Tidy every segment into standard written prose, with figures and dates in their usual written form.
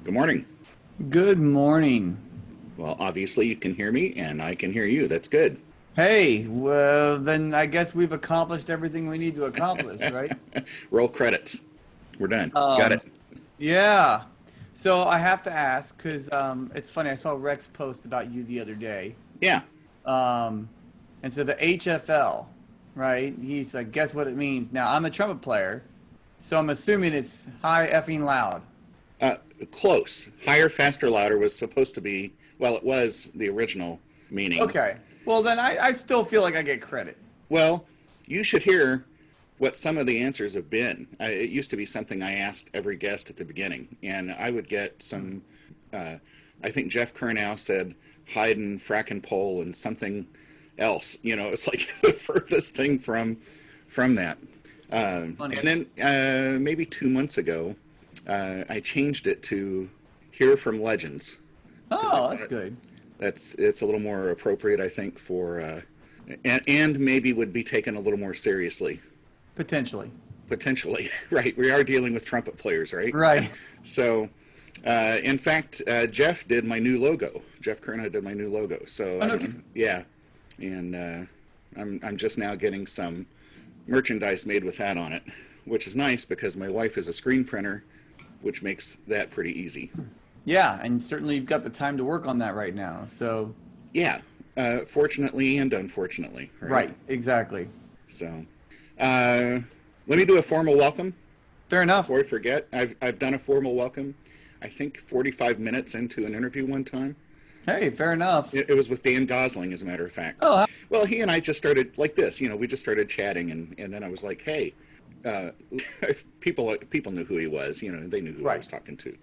Good morning. Good morning. Well, obviously you can hear me and I can hear you. That's good. Hey, well, then I guess we've accomplished everything we need to accomplish, right? Roll credits. We're done. Got Um, it. yeah. So I have to ask because it's funny. I saw Rex post about you the other day. Yeah. Um, and so the HFL, right? He's like, guess what it means? Now I'm a trumpet player, so I'm assuming it's high effing loud. Uh, Close. Higher, faster, louder was supposed to be, well, it was the original meaning. Okay. Well, then I still feel like I get credit. Well, you should hear what some of the answers have been. It used to be something I asked every guest at the beginning, and I would get some. Uh, I think Jeff Kernow said Haydn, frackin' pole, and something else. It's like the furthest thing from that. And Funny. then maybe 2 months ago, I changed it to "Hear from Legends" because I Oh, thought that's good. it's a little more appropriate, I think, for and maybe would be taken a little more seriously, Potentially. potentially. Right? We are dealing with trumpet players, right? Right. So, in fact, Jeff did my new logo. Jeff Kerna did my new logo. So Oh, I no, don't know. Yeah, and I'm just now getting some merchandise made with that on it, which is nice because my wife is a screen printer, which makes that pretty easy. yeah, and certainly you've got the time to work on that right now. So, Yeah, fortunately and unfortunately, right? right, exactly. So, uh, let me do a formal welcome Fair enough. before I forget. I've done a formal welcome. I think 45 minutes into an interview one time. Hey, fair enough. It was with Dan Gosling, as a matter of fact. Oh, Well, he and I just started like this. We just started chatting, and then I was like, hey, uh, people knew who he was. They knew who I right. was talking to.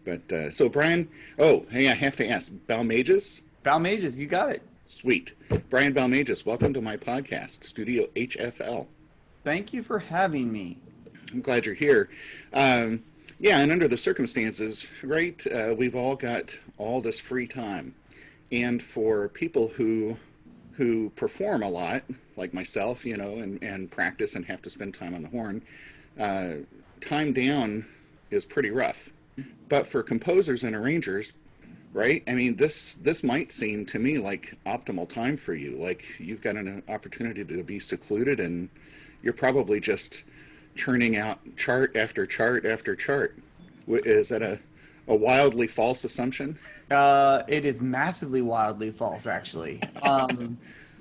But so Brian, oh, hey, I have to ask, Balmages? Balmages, you got it. Sweet. Brian Balmages, welcome to my podcast, Studio HFL. Thank you for having me. I'm glad you're here. Yeah, and under the circumstances, right, we've all got all this free time. And for people who perform a lot, like myself, and practice and have to spend time on the horn, uh, time down is pretty rough. But for composers and arrangers, right? I mean, this might seem to me like optimal time for you. Like you've got an opportunity to be secluded, and you're probably just churning out chart after chart after chart. Is that a wildly false assumption? It is massively wildly false, actually.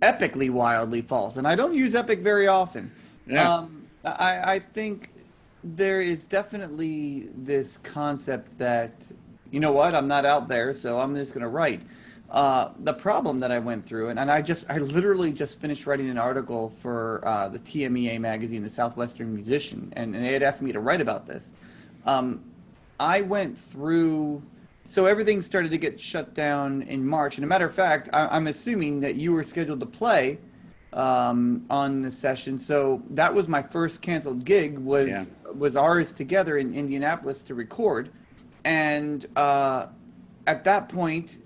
Epically wildly false, and I don't use epic very often. Yeah, I think there is definitely this concept that, you know what, I'm not out there, so I'm just going to write. The problem that I went through, and I literally just finished writing an article for the TMEA magazine, the Southwestern Musician, and they had asked me to write about this. Um, I went through, so everything started to get shut down in March. And a matter of fact, I'm assuming that you were scheduled to play on the session. So that was my first canceled gig yeah, was ours together in Indianapolis to record. And at that point,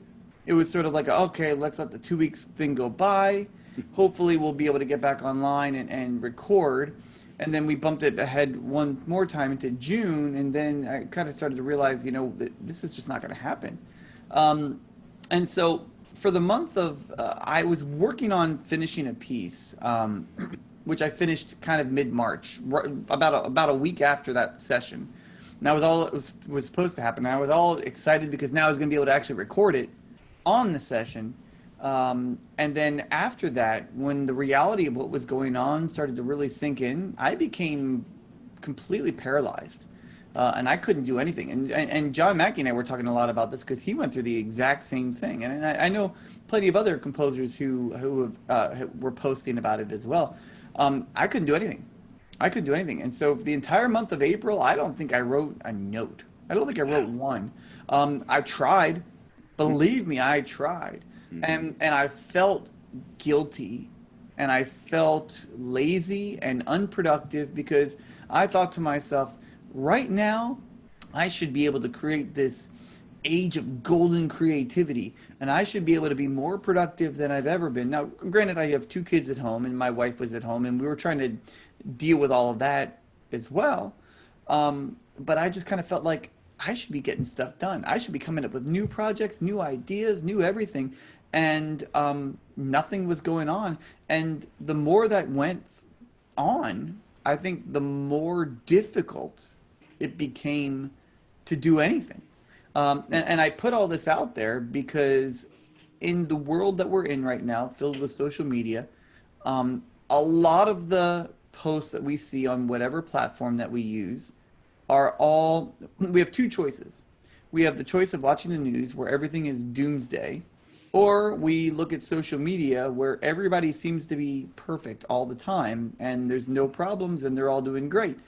it was sort of like, okay, let's let the 2 weeks thing go by. Hopefully, we'll be able to get back online and record. And then we bumped it ahead one more time into June. And then I kind of started to realize, that this is just not going to happen. Um, and so for the month of, I was working on finishing a piece, which I finished kind of mid-March, about a week after that session. And that was all it was supposed to happen. And I was all excited because now I was going to be able to actually record it on the session. And then after that, when the reality of what was going on started to really sink in, I became completely paralyzed. And I couldn't do anything. And John Mackey and I were talking a lot about this because he went through the exact same thing. And I know plenty of other composers who were posting about it as well. I couldn't do anything. I couldn't do anything. And so for the entire month of April, I don't think I wrote a note. I don't think I wrote one. I tried. Believe me, I tried. And I felt guilty and I felt lazy and unproductive because I thought to myself, right now, I should be able to create this age of golden creativity and I should be able to be more productive than I've ever been. Now, granted, I have two kids at home and my wife was at home and we were trying to deal with all of that as well. But I just kind of felt like I should be getting stuff done. I should be coming up with new projects, new ideas, new everything. And nothing was going on. And the more that went on, I think the more difficult it became to do anything. And I put all this out there because in the world that we're in right now, filled with social media, a lot of the posts that we see on whatever platform that we use are all, we have two choices. We have the choice of watching the news where everything is doomsday, or we look at social media where everybody seems to be perfect all the time and there's no problems and they're all doing great.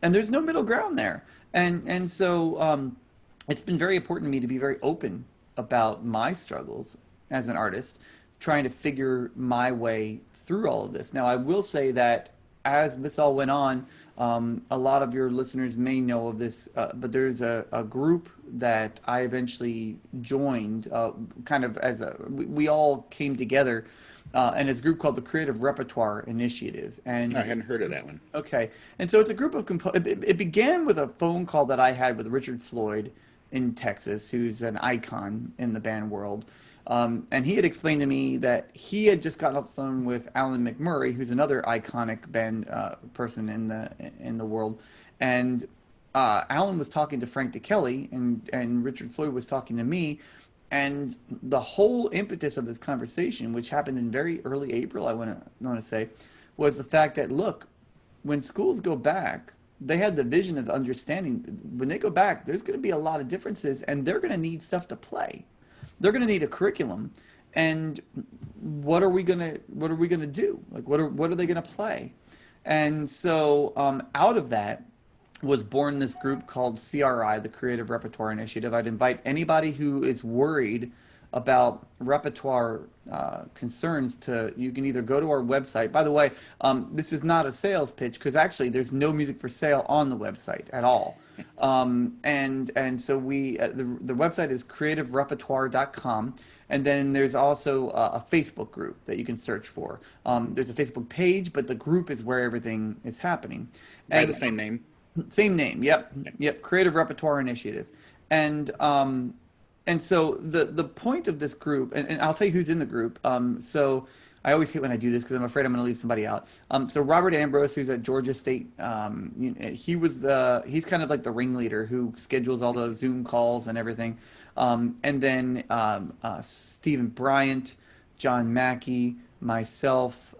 And there's no middle ground there. And so it's been very important to me to be very open about my struggles as an artist, trying to figure my way through all of this. Now, I will say that as this all went on, a lot of your listeners may know of this, but there's a group that I eventually joined, kind of as we all came together, and it's a group called the Creative Repertoire Initiative. And I hadn't heard of that one. okay, and so it's a group of it began with a phone call that I had with Richard Floyd in Texas, who's an icon in the band world. And he had explained to me that he had just gotten off the phone with Alan McMurray, who's another iconic band person in the world. And Alan was talking to Frank DeKelly, and Richard Floyd was talking to me. And the whole impetus of this conversation, which happened in very early April, I want to say, was the fact that, look, when schools go back, they had the vision of understanding when they go back, there's going to be a lot of differences, and they're going to need stuff to play. They're going to need a curriculum, and what are we going to do? Like, what are they going to play? And so out of that was born this group called CRI, the Creative Repertoire Initiative. I'd invite anybody who is worried about repertoire concerns to, you can either go to our website. By the way, this is not a sales pitch, because actually there's no music for sale on the website at all. And so the website is creativerepertoire.com, and then there's also a Facebook group that you can search for. There's a Facebook page, but the group is where everything is happening. By the same name? Same name, yep. Okay. Yep, Creative Repertoire Initiative. And so the point of this group, and I'll tell you who's in the group. So I always hate when I do this because I'm afraid I'm going to leave somebody out. So Robert Ambrose, who's at Georgia State, he's kind of like the ringleader who schedules all the Zoom calls and everything. And then Stephen Bryant, John Mackey, myself,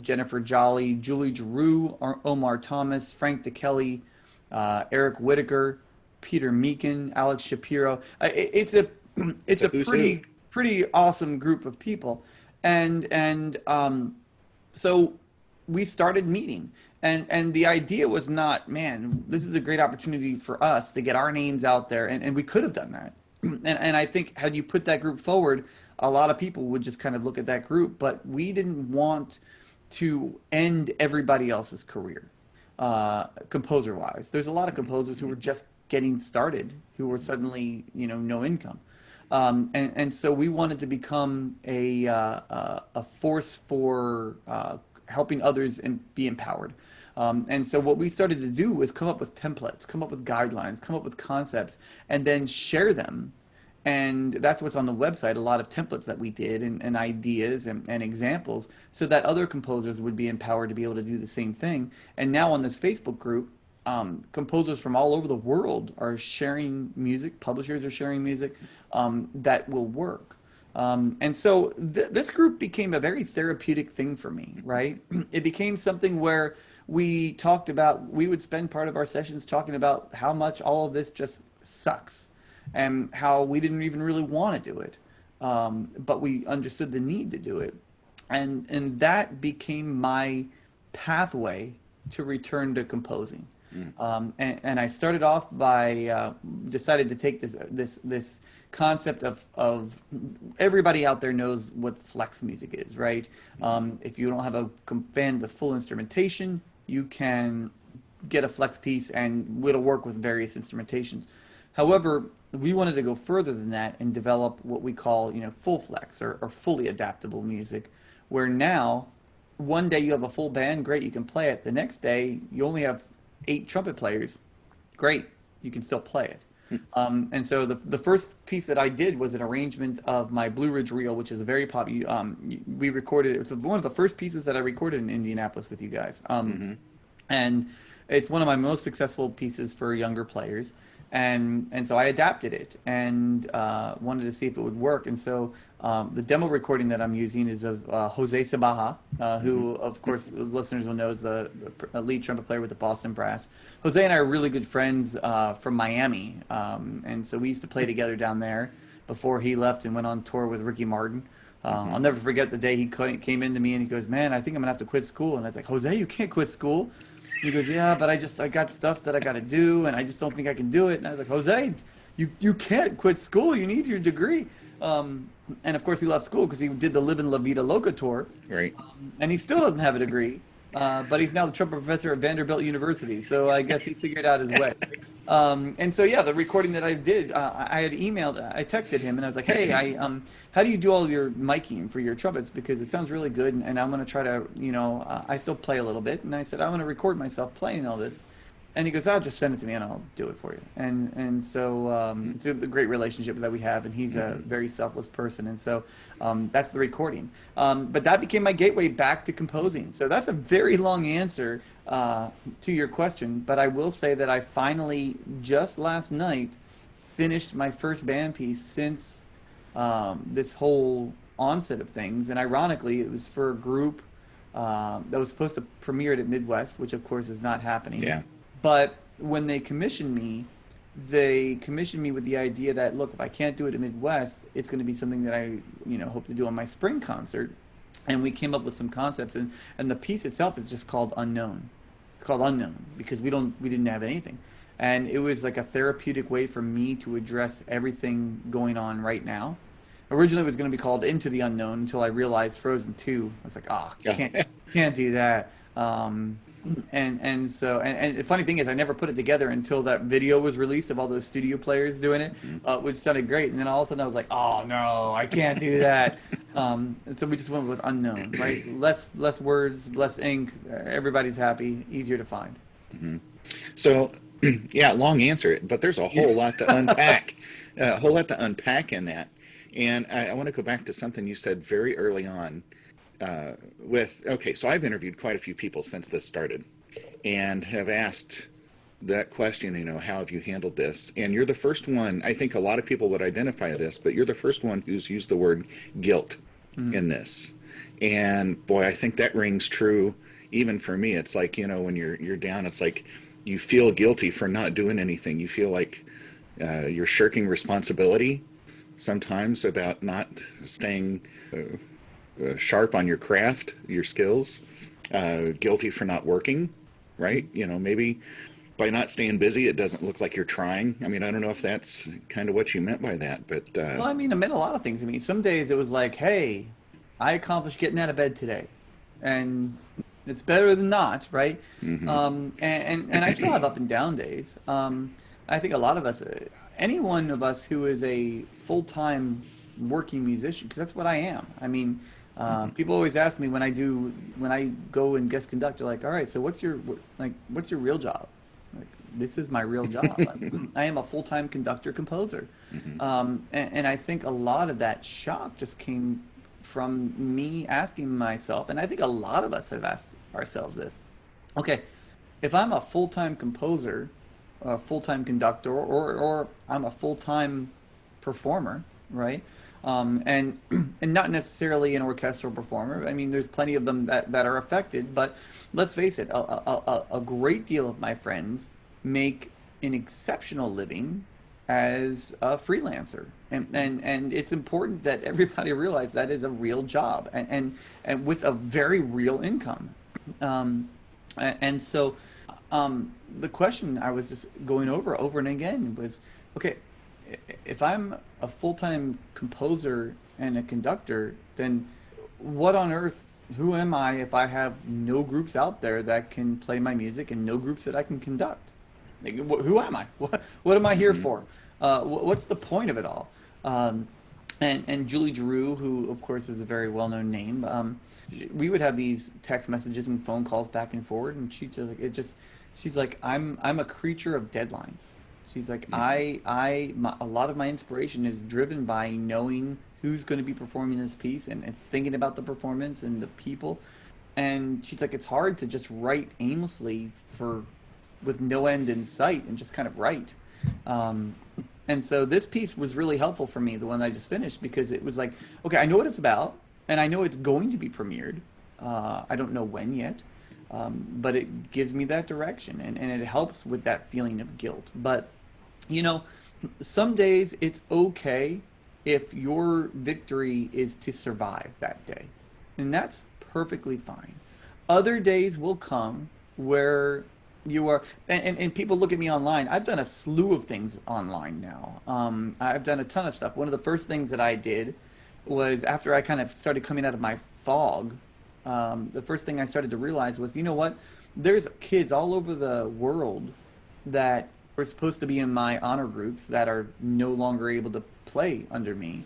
Jennifer Jolly, Julie Giroux, Omar Thomas, Frank DeKelly, Eric Whitaker, Peter Meekin, Alex Shapiro. It's a pretty awesome group of people. And so we started meeting, and the idea was not, man, this is a great opportunity for us to get our names out there, and we could have done that. And I think had you put that group forward, a lot of people would just kind of look at that group, but we didn't want to end everybody else's career, composer-wise. There's a lot of composers who were just getting started, who were suddenly, no income. And so we wanted to become a force for helping others and be empowered. And so what we started to do was come up with templates, come up with guidelines, come up with concepts, and then share them. And that's what's on the website, a lot of templates that we did and ideas and examples, so that other composers would be empowered to be able to do the same thing. And now on this Facebook group, composers from all over the world are sharing music, publishers are sharing music that will work. And so this group became a very therapeutic thing for me, right? It became something where we would spend part of our sessions talking about how much all of this just sucks and how we didn't even really want to do it. But we understood the need to do it. And that became my pathway to return to composing. And I started off by decided to take this concept of everybody out there knows what flex music is, right? If you don't have a band with full instrumentation, you can get a flex piece and it'll work with various instrumentations. However, we wanted to go further than that and develop what we call, full flex or fully adaptable music, where now one day you have a full band, great, you can play it. The next day you only have 8 trumpet players, great, you can still play it. And so the first piece that I did was an arrangement of my Blue Ridge Reel, which is a very popular. We recorded it. It was one of the first pieces that I recorded in Indianapolis with you guys. And it's one of my most successful pieces for younger players. And so I adapted it and wanted to see if it would work. And so the demo recording that I'm using is of Jose Sabaja, who, of course, the listeners will know is the lead trumpet player with the Boston Brass. Jose and I are really good friends from Miami. And so we used to play together down there before he left and went on tour with Ricky Martin. I'll never forget the day he came into me and he goes, "Man, I think I'm going to have to quit school." And I was like, "Jose, you can't quit school." He goes, "Yeah, but I got stuff that I got to do, and I just don't think I can do it." And I was like, "Jose, you can't quit school. You need your degree." And of course, he left school because he did the Livin' La Vida Loca tour. Right. And he still doesn't have a degree, but he's now the trumpet professor at Vanderbilt University. So I guess he figured out his way. And so, yeah, the recording that I did, I had I texted him, and I was like, "Hey, how do you do all your miking for your trumpets? Because it sounds really good, and I'm going to try to, I still play a little bit." And I said, "I want to record myself playing all this." And he goes, "I'll just send it to me and I'll do it for you." And so it's a great relationship that we have, and he's a very selfless person. And so that's the recording. But that became my gateway back to composing. So that's a very long answer to your question. But I will say that I finally, just last night, finished my first band piece since this whole onset of things. And ironically, it was for a group that was supposed to premiere it at Midwest, which of course is not happening. Yeah. But when they commissioned me with the idea that, look, if I can't do it at Midwest, it's going to be something that I, hope to do on my spring concert. And we came up with some concepts, and the piece itself is just called Unknown. It's called Unknown because we didn't have anything. And it was like a therapeutic way for me to address everything going on right now. Originally, it was going to be called Into the Unknown until I realized Frozen 2. I was like, can't do that. And so the funny thing is, I never put it together until that video was released of all those studio players doing it, which sounded great. And then all of a sudden I was like, "Oh no, I can't do that." And so we just went with Unknown, right? Less words, less ink. Everybody's happy, easier to find. So, yeah, long answer, but there's a whole lot to unpack, a whole lot to unpack in that. And I want to go back to something you said very early on. So I've interviewed quite a few people since this started and have asked that question, how have you handled this? And you're the first one. I think a lot of people would identify this, but you're the first one who's used the word guilt in this. And boy, I think that rings true even for me. It's like, when you're down, it's like you feel guilty for not doing anything. You feel like you're shirking responsibility sometimes about not staying sharp on your craft, your skills, guilty for not working, right? Maybe by not staying busy, it doesn't look like you're trying. I mean, I don't know if that's kind of what you meant by that, but... Well, I mean, it meant a lot of things. I mean, some days it was like, "Hey, I accomplished getting out of bed today." And it's better than not, right? And I still have up and down days. I think a lot of us, any one of us who is a full-time working musician, because that's what I am. I mean, people always ask me when I go and guest conduct, they're like, "All right, so what's your real job?" Like, this is my real job. I am a full-time conductor composer. And I think a lot of that shock just came from me asking myself, and I think a lot of us have asked ourselves this: okay, if I'm a full-time composer, a full-time conductor, or I'm a full-time performer, right? And not necessarily an orchestral performer. I mean, there's plenty of them that are affected, but let's face it, a great deal of my friends make an exceptional living as a freelancer. And it's important that everybody realize that is a real job and with a very real income. And so the question I was just going over and again was, okay, if I'm a full-time composer and a conductor, then what on earth, who am I if I have no groups out there that can play my music and no groups that I can conduct? Like, who am I? What am I here for? What's the point of it all? And Julie Giroux, who of course is a very well-known name, we would have these text messages and phone calls back and forward, and she's like, I'm a creature of deadlines. She's like, Mm-hmm. a lot of my inspiration is driven by knowing who's going to be performing this piece and thinking about the performance and the people. And she's like, it's hard to just write aimlessly with no end in sight and just kind of write. Um, and so this piece was really helpful for me, the one I just finished, because it was like, okay, I know what it's about, and I know it's going to be premiered. I don't know when yet, but it gives me that direction, and it helps with that feeling of guilt. But, you know, some days it's okay if your victory is to survive that day, and that's perfectly fine. Other days will come where you are, and people look at me online. I've done a slew of things online now. I've done a ton of stuff. One of the first things that I did was after I kind of started coming out of my fog. The first thing I started to realize was, you know what? There's kids all over the world that were supposed to be in my honor groups that are no longer able to play under me.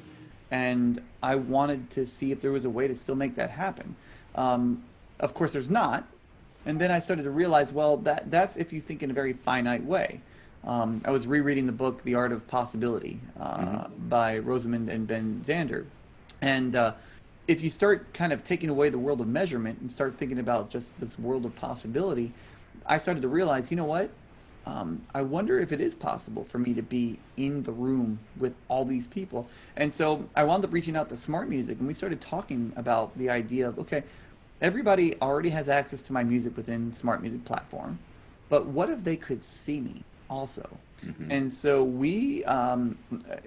And I wanted to see if there was a way to still make that happen. Of course, there's not. And then I started to realize, well, that's if you think in a very finite way. I was rereading the book, The Art of Possibility, by Rosamund and Ben Zander. And if you start kind of taking away the world of measurement and start thinking about just this world of possibility, I started to realize, you know what? I wonder if it is possible for me to be in the room with all these people. And so I wound up reaching out to Smart Music, and we started talking about the idea of, okay, everybody already has access to my music within Smart Music platform, but what if they could see me also? Mm-hmm. And so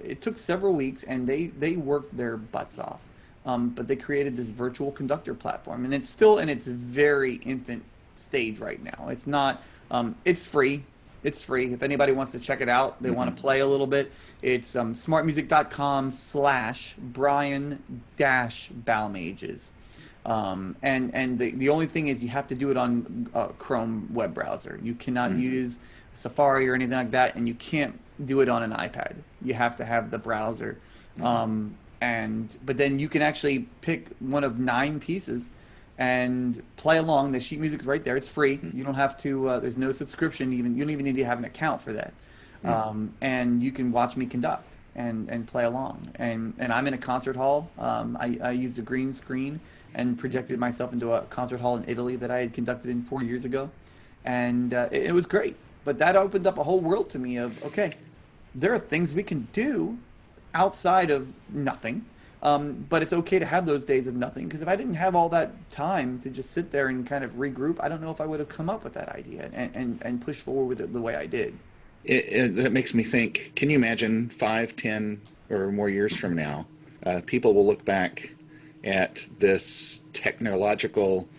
it took several weeks, and they worked their butts off. But they created this virtual conductor platform, and it's still in its very infant stage right now. It's not, it's free. It's free. If anybody wants to check it out, they want to play a little bit, it's smartmusic.com/Brian-Balmages. And the only thing is you have to do it on Chrome web browser. You cannot use Safari or anything like that, and you can't do it on an iPad. You have to have the browser. But then you can actually pick one of 9 pieces and play along. The sheet music's right there. It's free. You don't have to. There's no subscription. You don't even need to have an account for that. And you can watch me conduct and play along. And I'm in a concert hall. I used a green screen and projected myself into a concert hall in Italy that I had conducted in 4 years ago, and it was great. But that opened up a whole world to me of, okay, there are things we can do outside of nothing. But it's okay to have those days of nothing, because if I didn't have all that time to just sit there and kind of regroup, I don't know if I would have come up with that idea and push forward with it the way I did. That makes me think, can you imagine 5, 10, or more years from now, people will look back at this technological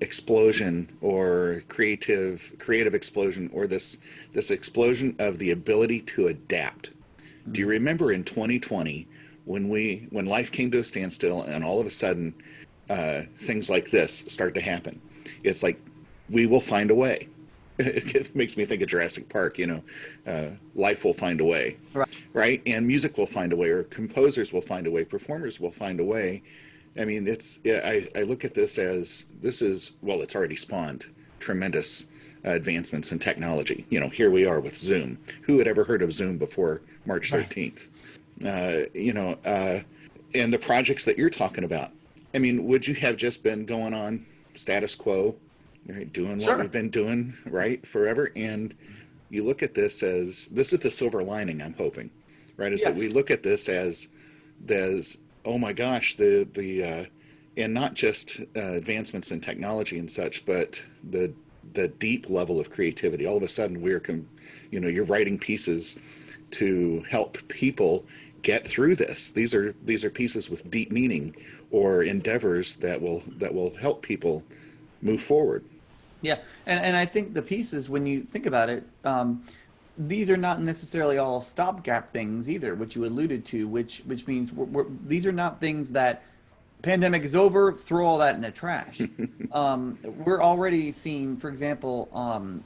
explosion or creative explosion, or this explosion of the ability to adapt. Do you remember in 2020 when life came to a standstill and all of a sudden things like this start to happen? It's like, we will find a way. It makes me think of Jurassic Park, life will find a way, right? And music will find a way, or composers will find a way, performers will find a way. I mean, I look at this as, it's already spawned tremendous advancements in technology. Here we are with Zoom. Who had ever heard of Zoom before March 13th? And the projects that you're talking about. I mean, would you have just been going on status quo, right, doing what we've been doing, right, forever? And you look at this as, this is the silver lining, I'm hoping, right, is that we look at this as oh my gosh, and not just advancements in technology and such, but the deep level of creativity. All of a sudden, you're writing pieces to help people get through this. These are pieces with deep meaning, or endeavors that will help people move forward. Yeah, and I think the pieces, when you think about it, these are not necessarily all stopgap things either, which you alluded to, which means these are not things that pandemic is over, throw all that in the trash. We're already seeing, for example,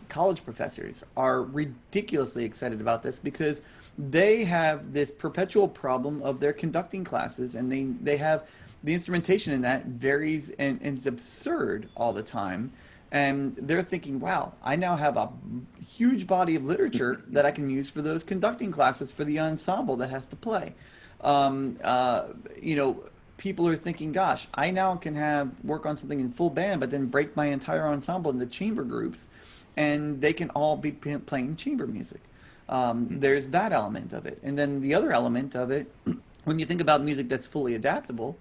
college professors are ridiculously excited about this, because they have this perpetual problem of their conducting classes, and they have the instrumentation in that varies and it's absurd all the time. And they're thinking, wow, I now have a huge body of literature that I can use for those conducting classes for the ensemble that has to play. Um, uh, you know, People are thinking, gosh, I now can have work on something in full band, but then break my entire ensemble into chamber groups, and they can all be playing chamber music. There's that element of it. And then the other element of it, when you think about music that's fully adaptable,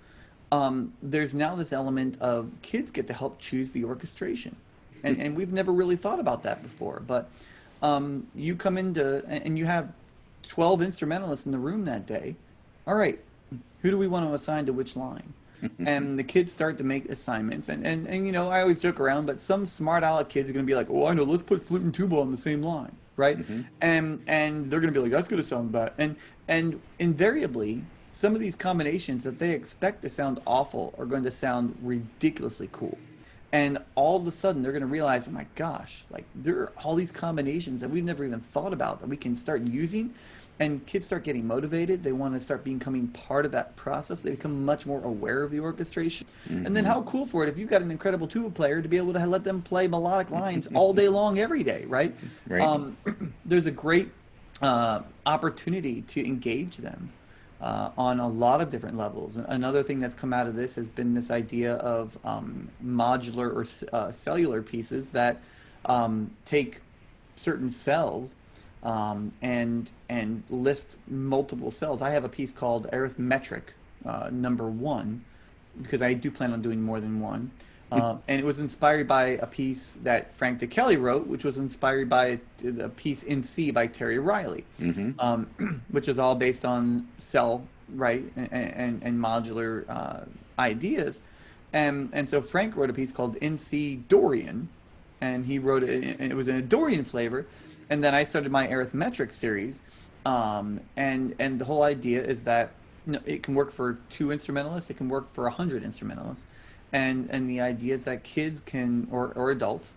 there's now this element of kids get to help choose the orchestration. And we've never really thought about that before. But you come into, and you have 12 instrumentalists in the room that day. All right, who do we want to assign to which line? And the kids start to make assignments. And you know, I always joke around, but some smart aleck kids are going to be like, oh, I know, let's put flute and tuba on the same line, right? And they're going to be like, that's going to sound bad. And invariably, some of these combinations that they expect to sound awful are going to sound ridiculously cool. And all of a sudden, they're going to realize, oh my gosh, like there are all these combinations that we've never even thought about that we can start using. And kids start getting motivated. They want to start becoming part of that process. They become much more aware of the orchestration. And then how cool for it if you've got an incredible tuba player to be able to let them play melodic lines all day long, every day, right? Right. There's a great opportunity to engage them on a lot of different levels. Another thing that's come out of this has been this idea of modular or cellular pieces that take certain cells and list multiple cells. I have a piece called Arithmetric number 1 because I do plan on doing more than one. And it was inspired by a piece that Frank DeKelly wrote, which was inspired by a piece in C by Terry Riley, which is all based on cell, right, and modular ideas. And so Frank wrote a piece called In C Dorian, and he wrote it, and it was in a Dorian flavor. And then I started my arithmetric series, and the whole idea is that it can work for 2 instrumentalists, it can work for 100 instrumentalists, and the idea is that kids can or adults,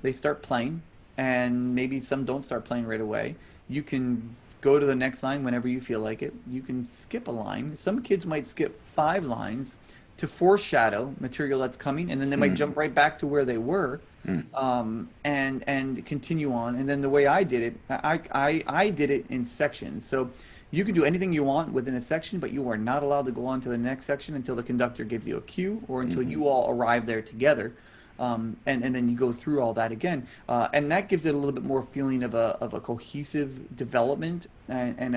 they start playing, and maybe some don't start playing right away. You can go to the next line whenever you feel like it. You can skip a line. Some kids might skip 5 lines to foreshadow material that's coming, and then they might jump right back to where they were. And continue on. And then the way I did it, I did it in sections. So you can do anything you want within a section, but you are not allowed to go on to the next section until the conductor gives you a cue or until you all arrive there together. And then you go through all that again. And that gives it a little bit more feeling of a cohesive development, and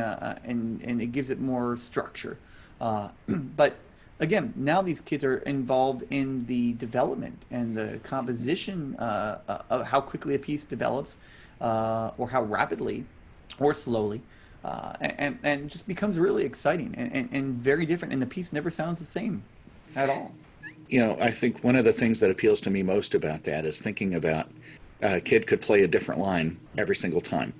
it gives it more structure. But again, now these kids are involved in the development and the composition of how quickly a piece develops, or how rapidly or slowly, and it just becomes really exciting and very different, and the piece never sounds the same at all. You know, I think one of the things that appeals to me most about that is thinking about a kid could play a different line every single time.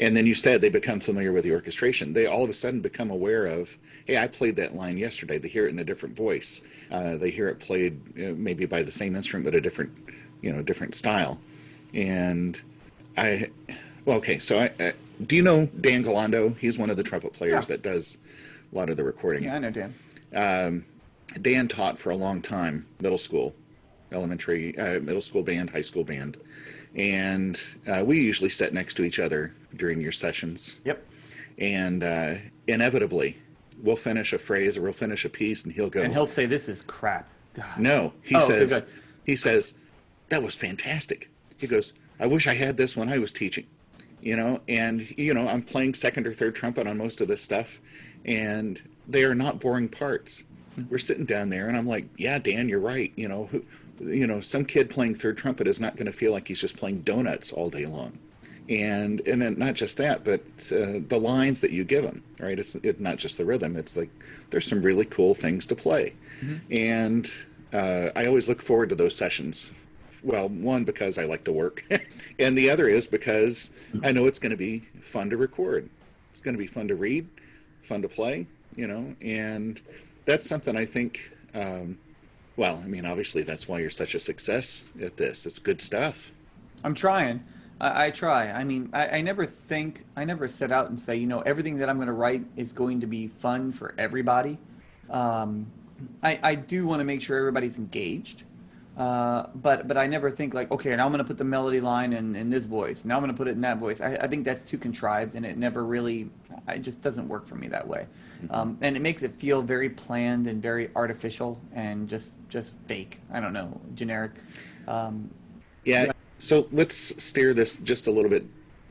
And then you said they become familiar with the orchestration. They all of a sudden become aware of, hey, I played that line yesterday. They hear it in a different voice. They hear it played maybe by the same instrument, but a different, different style. And so do you know Dan Galando? He's one of the trumpet players that does a lot of the recording. Yeah, I know Dan. Dan taught for a long time middle school, elementary, middle school band, high school band. And we usually sit next to each other during your sessions. Yep. And inevitably, we'll finish a phrase or we'll finish a piece, and he'll go. And he'll say, "This is crap." God. No, he says, "That was fantastic." He goes, "I wish I had this when I was teaching." And I'm playing second or third trumpet on most of this stuff, and they are not boring parts. We're sitting down there, and I'm like, "Yeah, Dan, you're right." Some kid playing third trumpet is not going to feel like he's just playing donuts all day long. And then not just that, but the lines that you give them, right? It's not just the rhythm. It's like there's some really cool things to play. And I always look forward to those sessions. Well, one, because I like to work. And the other is because I know it's going to be fun to record. It's going to be fun to read, fun to play, and that's something I think... obviously that's why you're such a success at this. It's good stuff. I'm trying. I try. I never set out and say, everything that I'm going to write is going to be fun for everybody. I do want to make sure everybody's engaged. But I never think like, okay, now I'm going to put the melody line in this voice. Now I'm going to put it in that voice. I think that's too contrived, and it never really, it just doesn't work for me that way. And it makes it feel very planned and very artificial and just fake. I don't know, generic. Um, Yeah. So let's steer this just a little bit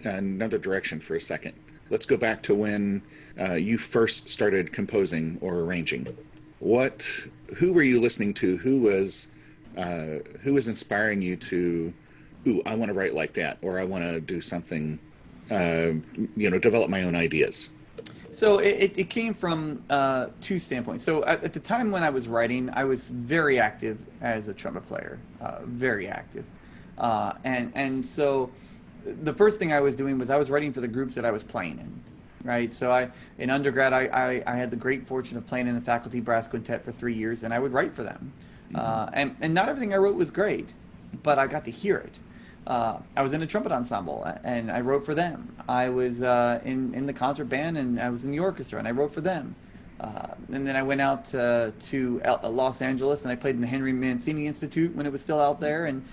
another direction for a second. Let's go back to when you first started composing or arranging. What, who were you listening to? Who was inspiring you to, ooh, I want to write like that, or I want to do something, develop my own ideas. So it came from two standpoints. So at the time when I was writing, I was very active as a trumpet player, very active, and so the first thing I was doing was I was writing for the groups that I was playing in, right? So in undergrad I had the great fortune of playing in the faculty brass quintet for 3 years, and I would write for them, and not everything I wrote was great, but I got to hear it. I was in a trumpet ensemble and I wrote for them. I was in the concert band and I was in the orchestra and I wrote for them. And then I went out to Los Angeles and I played in the Henry Mancini Institute when it was still out there. And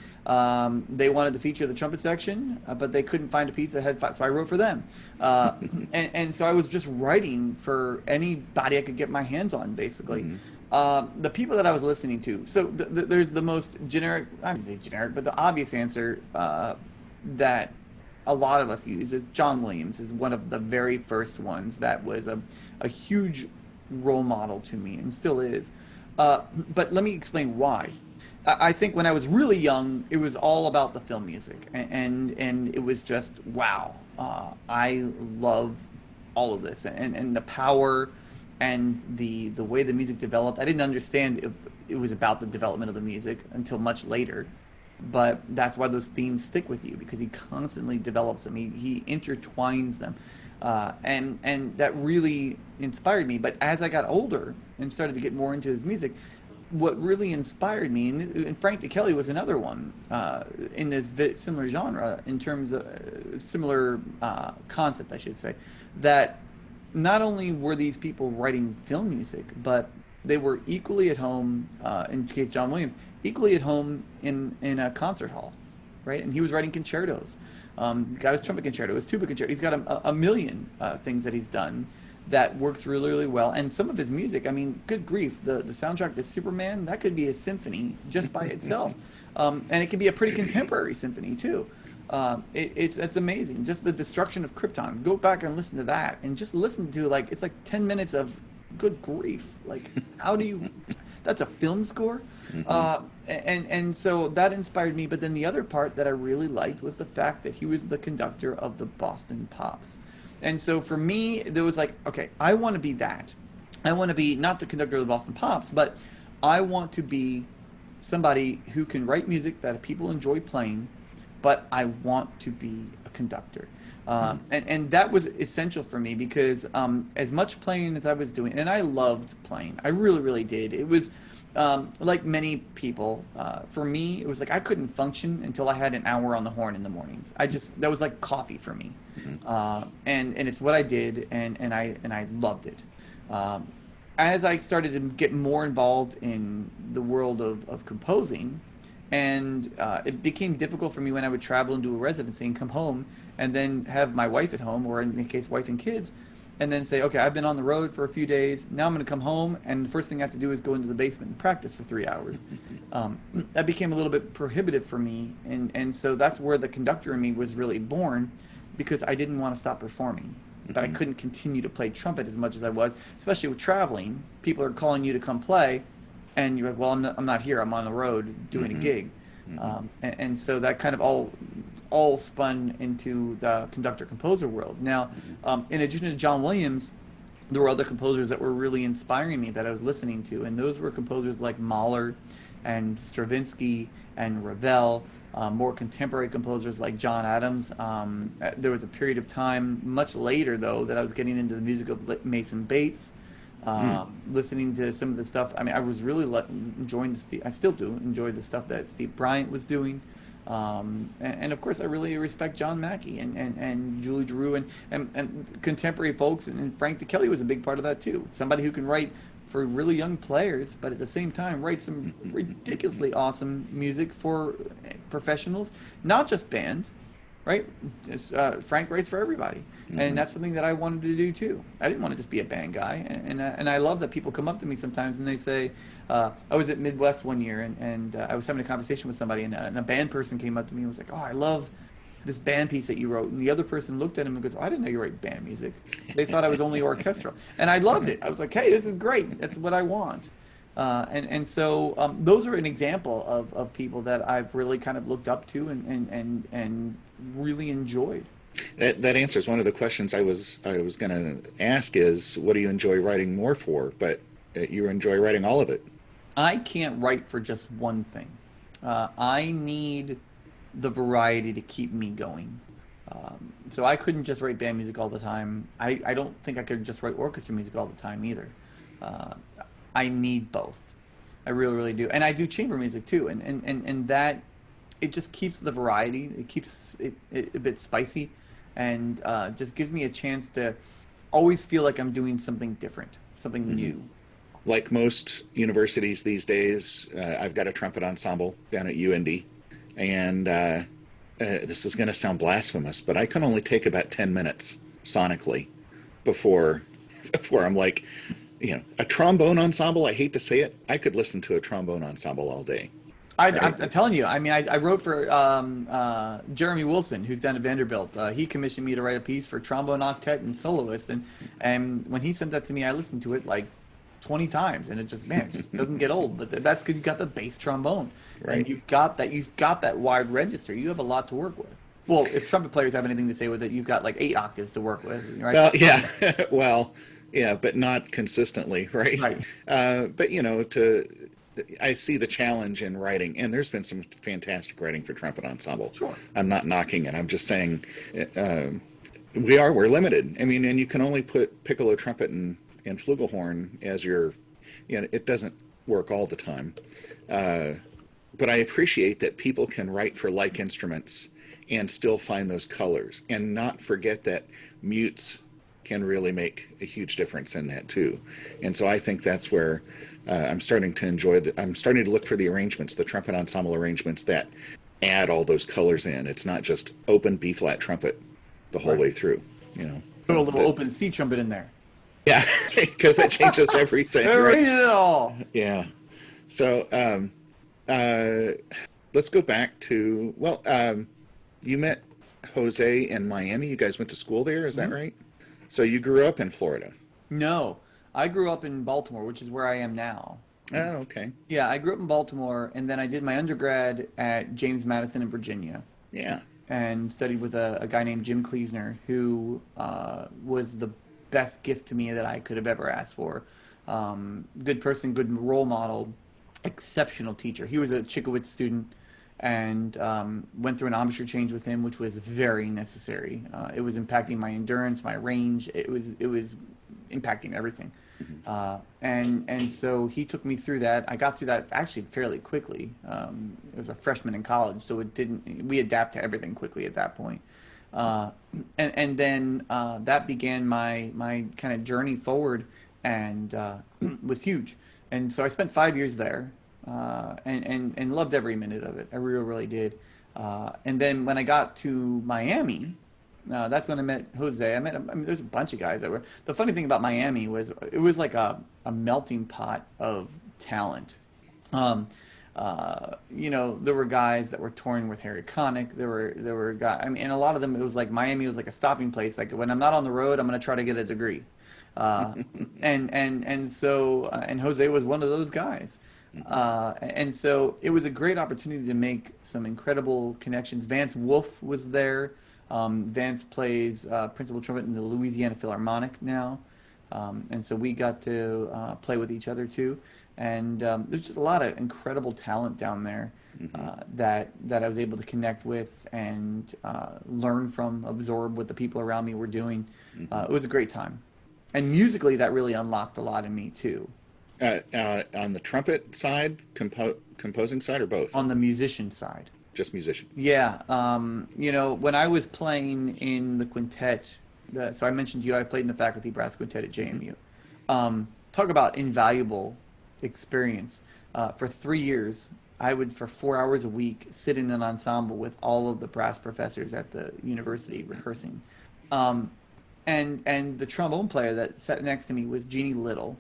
they wanted to feature the trumpet section, but they couldn't find a piece that had five, so I wrote for them. And so I was just writing for anybody I could get my hands on, basically. The people that I was listening to. So there's the most generic, I mean generic, but the obvious answer that a lot of us use is John Williams is one of the very first ones that was a huge role model to me and still is. But let me explain why. I think when I was really young, it was all about the film music, and it was just wow. I love all of this and the power and the way the music developed. I didn't understand it was about the development of the music until much later, but that's why those themes stick with you, because he constantly develops them. He intertwines them, and that really inspired me. But as I got older and started to get more into his music, what really inspired me, and Frank DeKelly was another one in this similar genre, in terms of similar concept, I should say, that not only were these people writing film music, but they were equally at home, in case John Williams, equally at home in a concert hall, right? And he was writing concertos. He's got his trumpet concerto, his tuba concerto. He's got a million things that he's done that works really, really well. And some of his music, I mean, good grief, the soundtrack to Superman, that could be a symphony just by itself. And it can be a pretty contemporary symphony, too. It's amazing. Just the destruction of Krypton. Go back and listen to that, and just listen to it's like 10 minutes of good grief. Like, how do you? That's a film score. And so that inspired me. But then the other part that I really liked was the fact that he was the conductor of the Boston Pops. And so for me, there was like, okay, I want to be that. I want to be not the conductor of the Boston Pops, but I want to be somebody who can write music that people enjoy playing, but I want to be a conductor. And that was essential for me, because as much playing as I was doing, and I loved playing, I really, really did. It was like many people, for me, it was like I couldn't function until I had an hour on the horn in the mornings. That was like coffee for me. And it's what I did, and I loved it. As I started to get more involved in the world of composing, and it became difficult for me when I would travel and do a residency and come home and then have my wife at home, or in the case, wife and kids, and then say, okay, I've been on the road for a few days. Now I'm going to come home, and the first thing I have to do is go into the basement and practice for 3 hours. That became a little bit prohibitive for me, and so that's where the conductor in me was really born, because I didn't want to stop performing. But I couldn't continue to play trumpet as much as I was, especially with traveling. People are calling you to come play, and you're like, well, I'm not here. I'm on the road doing a gig. And so that kind of all spun into the conductor-composer world. Now, in addition to John Williams, there were other composers that were really inspiring me that I was listening to, and those were composers like Mahler and Stravinsky and Ravel, more contemporary composers like John Adams. There was a period of time, much later though, that I was getting into the music of Mason Bates, listening to some of the stuff. I mean, I was really enjoying I still do enjoy the stuff that Steve Bryant was doing. And of course, I really respect John Mackey and Julie Drew and contemporary folks, and Frank DeKelly was a big part of that too. Somebody who can write for really young players, but at the same time write some ridiculously awesome music for professionals, not just bands, right? Frank writes for everybody, and that's something that I wanted to do too. I didn't want to just be a band guy, and I love that people come up to me sometimes and they say, I was at Midwest one year, and I was having a conversation with somebody, and a band person came up to me and was like, "Oh, I love this band piece that you wrote," and the other person looked at him and goes, "Oh, I didn't know you write band music." They thought I was only orchestral, and I loved it. I was like, "Hey, this is great. That's what I want." So those are an example of people that I've really kind of looked up to and really enjoyed. That answers one of the questions I was going to ask is, what do you enjoy writing more for? But you enjoy writing all of it. I can't write for just one thing. I need the variety to keep me going. So I couldn't just write band music all the time. I don't think I could just write orchestra music all the time either. I need both. I really, really do. And I do chamber music too. And that, it just keeps the variety. It keeps it a bit spicy, and just gives me a chance to always feel like I'm doing something different, something new. Like most universities these days, I've got a trumpet ensemble down at UND, and this is going to sound blasphemous, but I can only take about 10 minutes sonically before I'm like, a trombone ensemble, I hate to say it, I could listen to a trombone ensemble all day. I'm telling you, I mean, I wrote for Jeremy Wilson, who's down at Vanderbilt. He commissioned me to write a piece for trombone octet and soloist, and when he sent that to me, I listened to it like 20 times, and it just doesn't get old. But that's because you got the bass trombone, right? And you've got that wide register. You have a lot to work with. Well, if trumpet players have anything to say with it, you've got like 8 octaves to work with, right? Well, yeah, well, yeah, but not consistently, right? Right. But I see the challenge in writing, and there's been some fantastic writing for trumpet ensemble. Sure. I'm not knocking it. I'm just saying we're limited. I mean, and you can only put piccolo, trumpet, and flugelhorn as your, it doesn't work all the time. But I appreciate that people can write for like instruments and still find those colors, and not forget that mutes can really make a huge difference in that too. And so I think that's where I'm starting to enjoy I'm starting to look for the arrangements, the trumpet ensemble arrangements that add all those colors in. It's not just open B flat trumpet the whole way through, Put a little open C trumpet in there. Yeah, because that changes everything. Right? It all. Yeah. So let's go back to, you met Jose in Miami. You guys went to school there, is that right? So you grew up in Florida? No, I grew up in Baltimore, which is where I am now. Oh, okay. Yeah, I grew up in Baltimore, and then I did my undergrad at James Madison in Virginia. Yeah. And studied with a guy named Jim Kleesner, who was the best gift to me that I could have ever asked for. Good person, good role model, exceptional teacher. He was a Chickowitz student, and went through an embouchure change with him, which was very necessary. It was impacting my endurance, my range. It was impacting everything. And so he took me through that. I got through that actually fairly quickly. It was a freshman in college, so we adapt to everything quickly at that point. And then that began my kind of journey forward, and was huge. And so I spent 5 years there, and loved every minute of it. I really, really did. And then when I got to Miami, that's when I met Jose. I mean, there's a bunch of guys that were. The funny thing about Miami was it was like a melting pot of talent. There were guys that were touring with Harry Connick. There were guys. I mean, and a lot of them, it was like Miami was like a stopping place. Like, when I'm not on the road, I'm going to try to get a degree. And so Jose was one of those guys. And so it was a great opportunity to make some incredible connections. Vance Wolf was there. Vance plays principal trumpet in the Louisiana Philharmonic now. And so we got to play with each other too. And there's just a lot of incredible talent down there that I was able to connect with and learn from, absorb what the people around me were doing. It was a great time. And musically, that really unlocked a lot in me too. On the trumpet side, composing side, or both? On the musician side. Just musician. Yeah. When I was playing in the quintet, so I mentioned to you, I played in the faculty brass quintet at JMU. talk about invaluable experience. For 3 years, I would, for 4 hours a week, sit in an ensemble with all of the brass professors at the university rehearsing. Um, and the trombone player that sat next to me was Jeannie Little,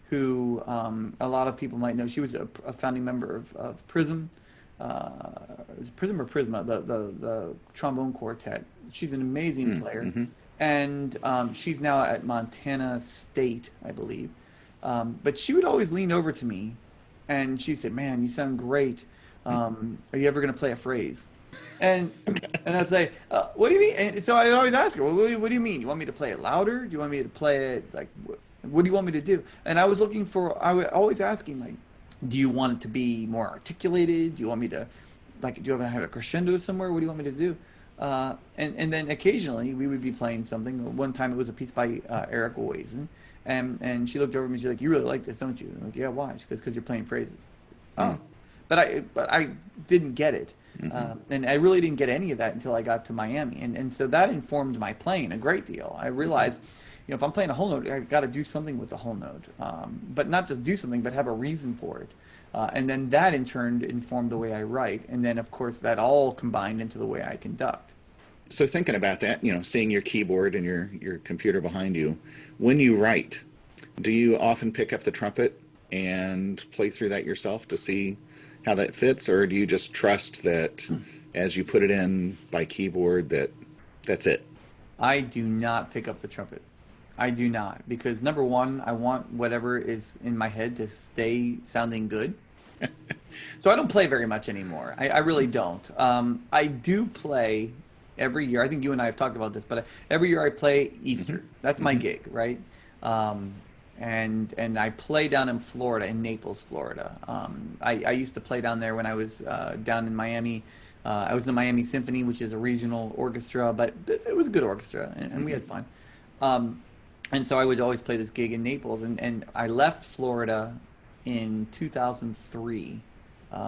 who a lot of people might know. She was a founding member of Prism. It was Prism or Prisma, the trombone quartet. She's an amazing player, and she's now at Montana State, I believe. But she would always lean over to me, and she'd say, "Man, you sound great. Are you ever going to play a phrase?" And and I'd say, "What do you mean?" And so I would always ask her, well, what do you mean? You want me to play it louder? Do you want me to play it like? What do you want me to do?" And I was looking for. I was always asking, like, do you want it to be more articulated? Do you want me to, like, do you want to have a crescendo somewhere? What do you want me to do? And then occasionally we would be playing something. One time it was a piece by Eric Oizen, and she looked over at me. She's like, "You really like this, don't you?" I'm like, "Yeah, why?" She goes, "Because you're playing phrases." Oh, but I didn't get it, and I really didn't get any of that until I got to Miami, and so that informed my playing a great deal. I realized, if I'm playing a whole note, I've got to do something with the whole note, but not just do something, but have a reason for it. And then that in turn informed the way I write, and then of course that all combined into the way I conduct. So thinking about that, seeing your keyboard and your computer behind you, when you write, do you often pick up the trumpet and play through that yourself to see how that fits, or do you just trust that as you put it in by keyboard that's it? I do not pick up the trumpet. I do not, because number one, I want whatever is in my head to stay sounding good. So I don't play very much anymore. I really don't. I do play every year. I think you and I have talked about this, but every year I play Easter. That's my gig, right? And I play down in Florida, in Naples, Florida. I used to play down there when I was down in Miami. I was in the Miami Symphony, which is a regional orchestra, but it was a good orchestra, and we had fun. And so I would always play this gig in Naples, and I left Florida in 2003.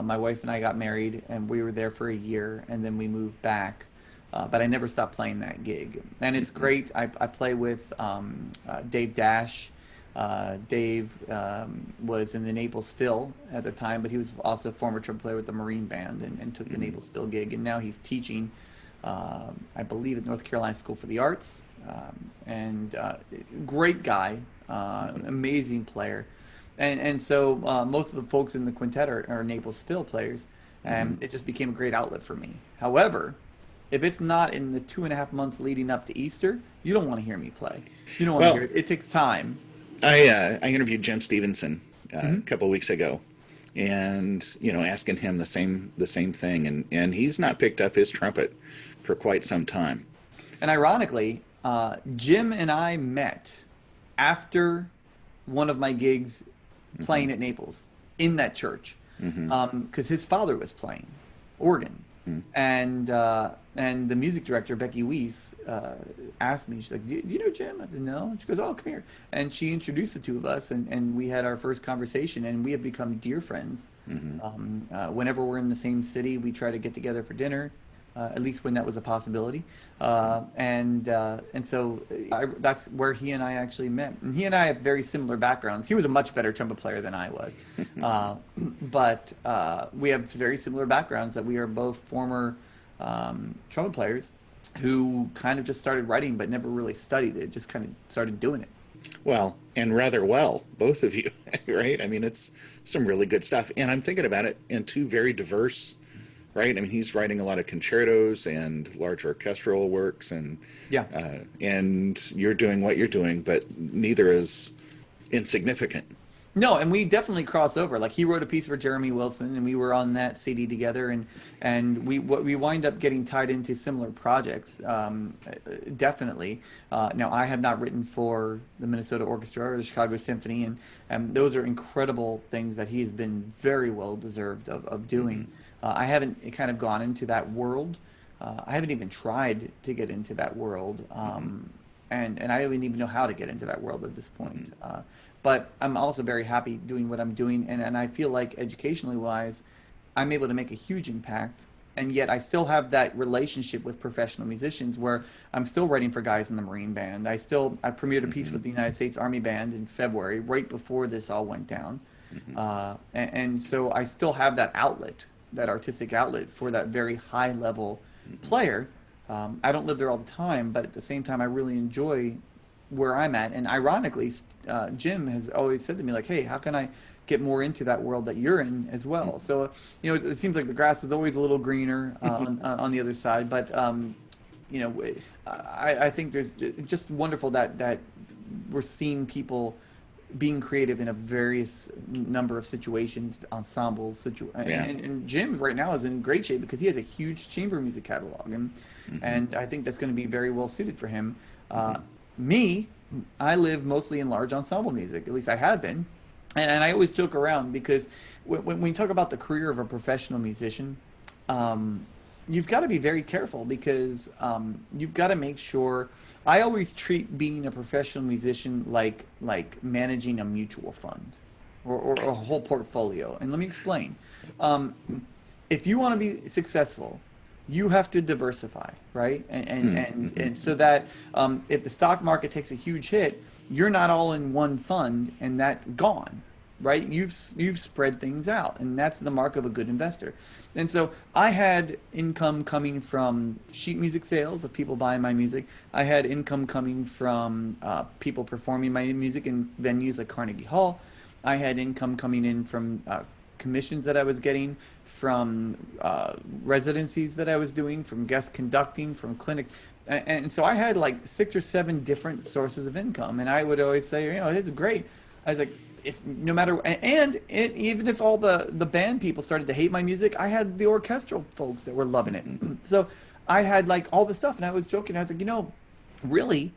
My wife and I got married, and we were there for a year, and then we moved back. But I never stopped playing that gig. And it's great. I play with Dave Dash. Dave was in the Naples Phil at the time, but he was also a former trumpet player with the Marine Band and took the Naples Phil gig. And now he's teaching, I believe, at North Carolina School for the Arts. And great guy, amazing player. And so most of the folks in the quintet are Naples Phil players. And it just became a great outlet for me. However, if it's not in the 2.5 months leading up to Easter, you don't want to hear me play. You don't want to hear it. It takes time. I interviewed Jim Stevenson a couple of weeks ago, and asking him the same thing, and he's not picked up his trumpet for quite some time. And ironically, Jim and I met after one of my gigs playing at Naples in that church, because his father was playing organ. And the music director, Becky Weiss, asked me, she's like, do you know Jim? I said, no. And she goes, oh, come here. And she introduced the two of us, and we had our first conversation, and we have become dear friends. Whenever we're in the same city, we try to get together for dinner, at least when that was a possibility. And so that's where he and I actually met. And he and I have very similar backgrounds. He was a much better trumpet player than I was. But we have very similar backgrounds, that we are both former trumpet players who kind of just started writing but never really studied it, just kind of started doing it. Well, and rather well, both of you, right? I mean, it's some really good stuff. And I'm thinking about it in two very diverse, right? I mean, he's writing a lot of concertos and large orchestral works, and and you're doing what you're doing, but neither is insignificant. No, and we definitely cross over. Like, he wrote a piece for Jeremy Wilson, and we were on that CD together, and we wind up getting tied into similar projects, definitely. Now, I have not written for the Minnesota Orchestra or the Chicago Symphony, and those are incredible things that he has been very well deserved of doing. I haven't kind of gone into that world. I haven't even tried to get into that world, and I don't even know how to get into that world at this point. But I'm also very happy doing what I'm doing, and I feel like educationally wise, I'm able to make a huge impact and yet I still have that relationship with professional musicians where I'm still writing for guys in the Marine Band. I premiered a piece with the United States Army Band in February, right before this all went down. And so I still have that outlet, that artistic outlet for that very high level player. I don't live there all the time, but at the same time, I really enjoy where I'm at. And ironically, Jim has always said to me, like, hey, how can I get more into that world that you're in as well? So, you know, it seems like the grass is always a little greener on the other side. But, you know, I think there's just wonderful that we're seeing being creative in a various number of situations, ensembles, and Jim right now is in great shape because he has a huge chamber music catalog, and I think that's going to be very well suited for him. Me, I live mostly in large ensemble music, at least I have been, and I always joke around because when we talk about the career of a professional musician, you've got to be very careful because you've got to make sure. I always treat being a professional musician like managing a mutual fund or a whole portfolio. And let me explain. If you want to be successful, you have to diversify, right? And so that if the stock market takes a huge hit, you're not all in one fund and that's gone, right? You've spread things out, and that's the mark of a good investor. And so I had income coming from sheet music sales of people buying my music. I had income coming from people performing my music in venues like Carnegie Hall. I had income coming in from commissions that I was getting, from residencies that I was doing, from guest conducting, from clinics. And so I had like 6 or 7 different sources of income. And I would always say, you know, it's great. I was like, even if all the band people started to hate my music, I had the orchestral folks that were loving it. So I had like all the stuff, and I was joking. I was like, you know, really,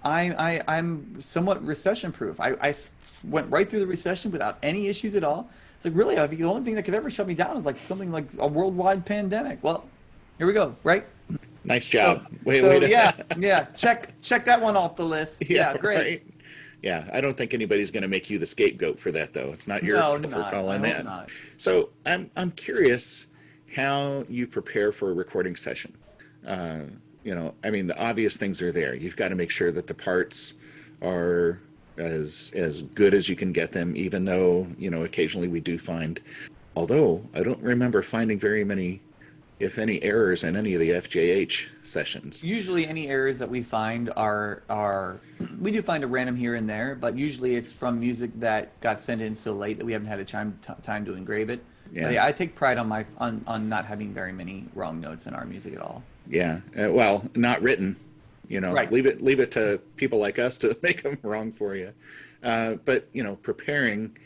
I'm somewhat recession proof. I went right through the recession without any issues at all. It's like, really, I think the only thing that could ever shut me down is like something like a worldwide pandemic. Well, here we go, right? Nice job. Yeah. Check that one off the list. Yeah, great. Right. Yeah, I don't think anybody's going to make you the scapegoat for that, though. It's not your fault for calling that. Not. So I'm curious how you prepare for a recording session. You know, I mean, the obvious things are there. You've got to make sure that the parts are as good as you can get them, even though, you know, occasionally we do find, although I don't remember finding very many, if any, errors in any of the FJH sessions. Usually any errors that we find are we do find a random here and there, but usually it's from music that got sent in so late that we haven't had a time to engrave it. Yeah. But yeah, I take pride on not having very many wrong notes in our music at all. Yeah, well, not written. You know, right. Leave it to people like us to make them wrong for you. But you know, preparing,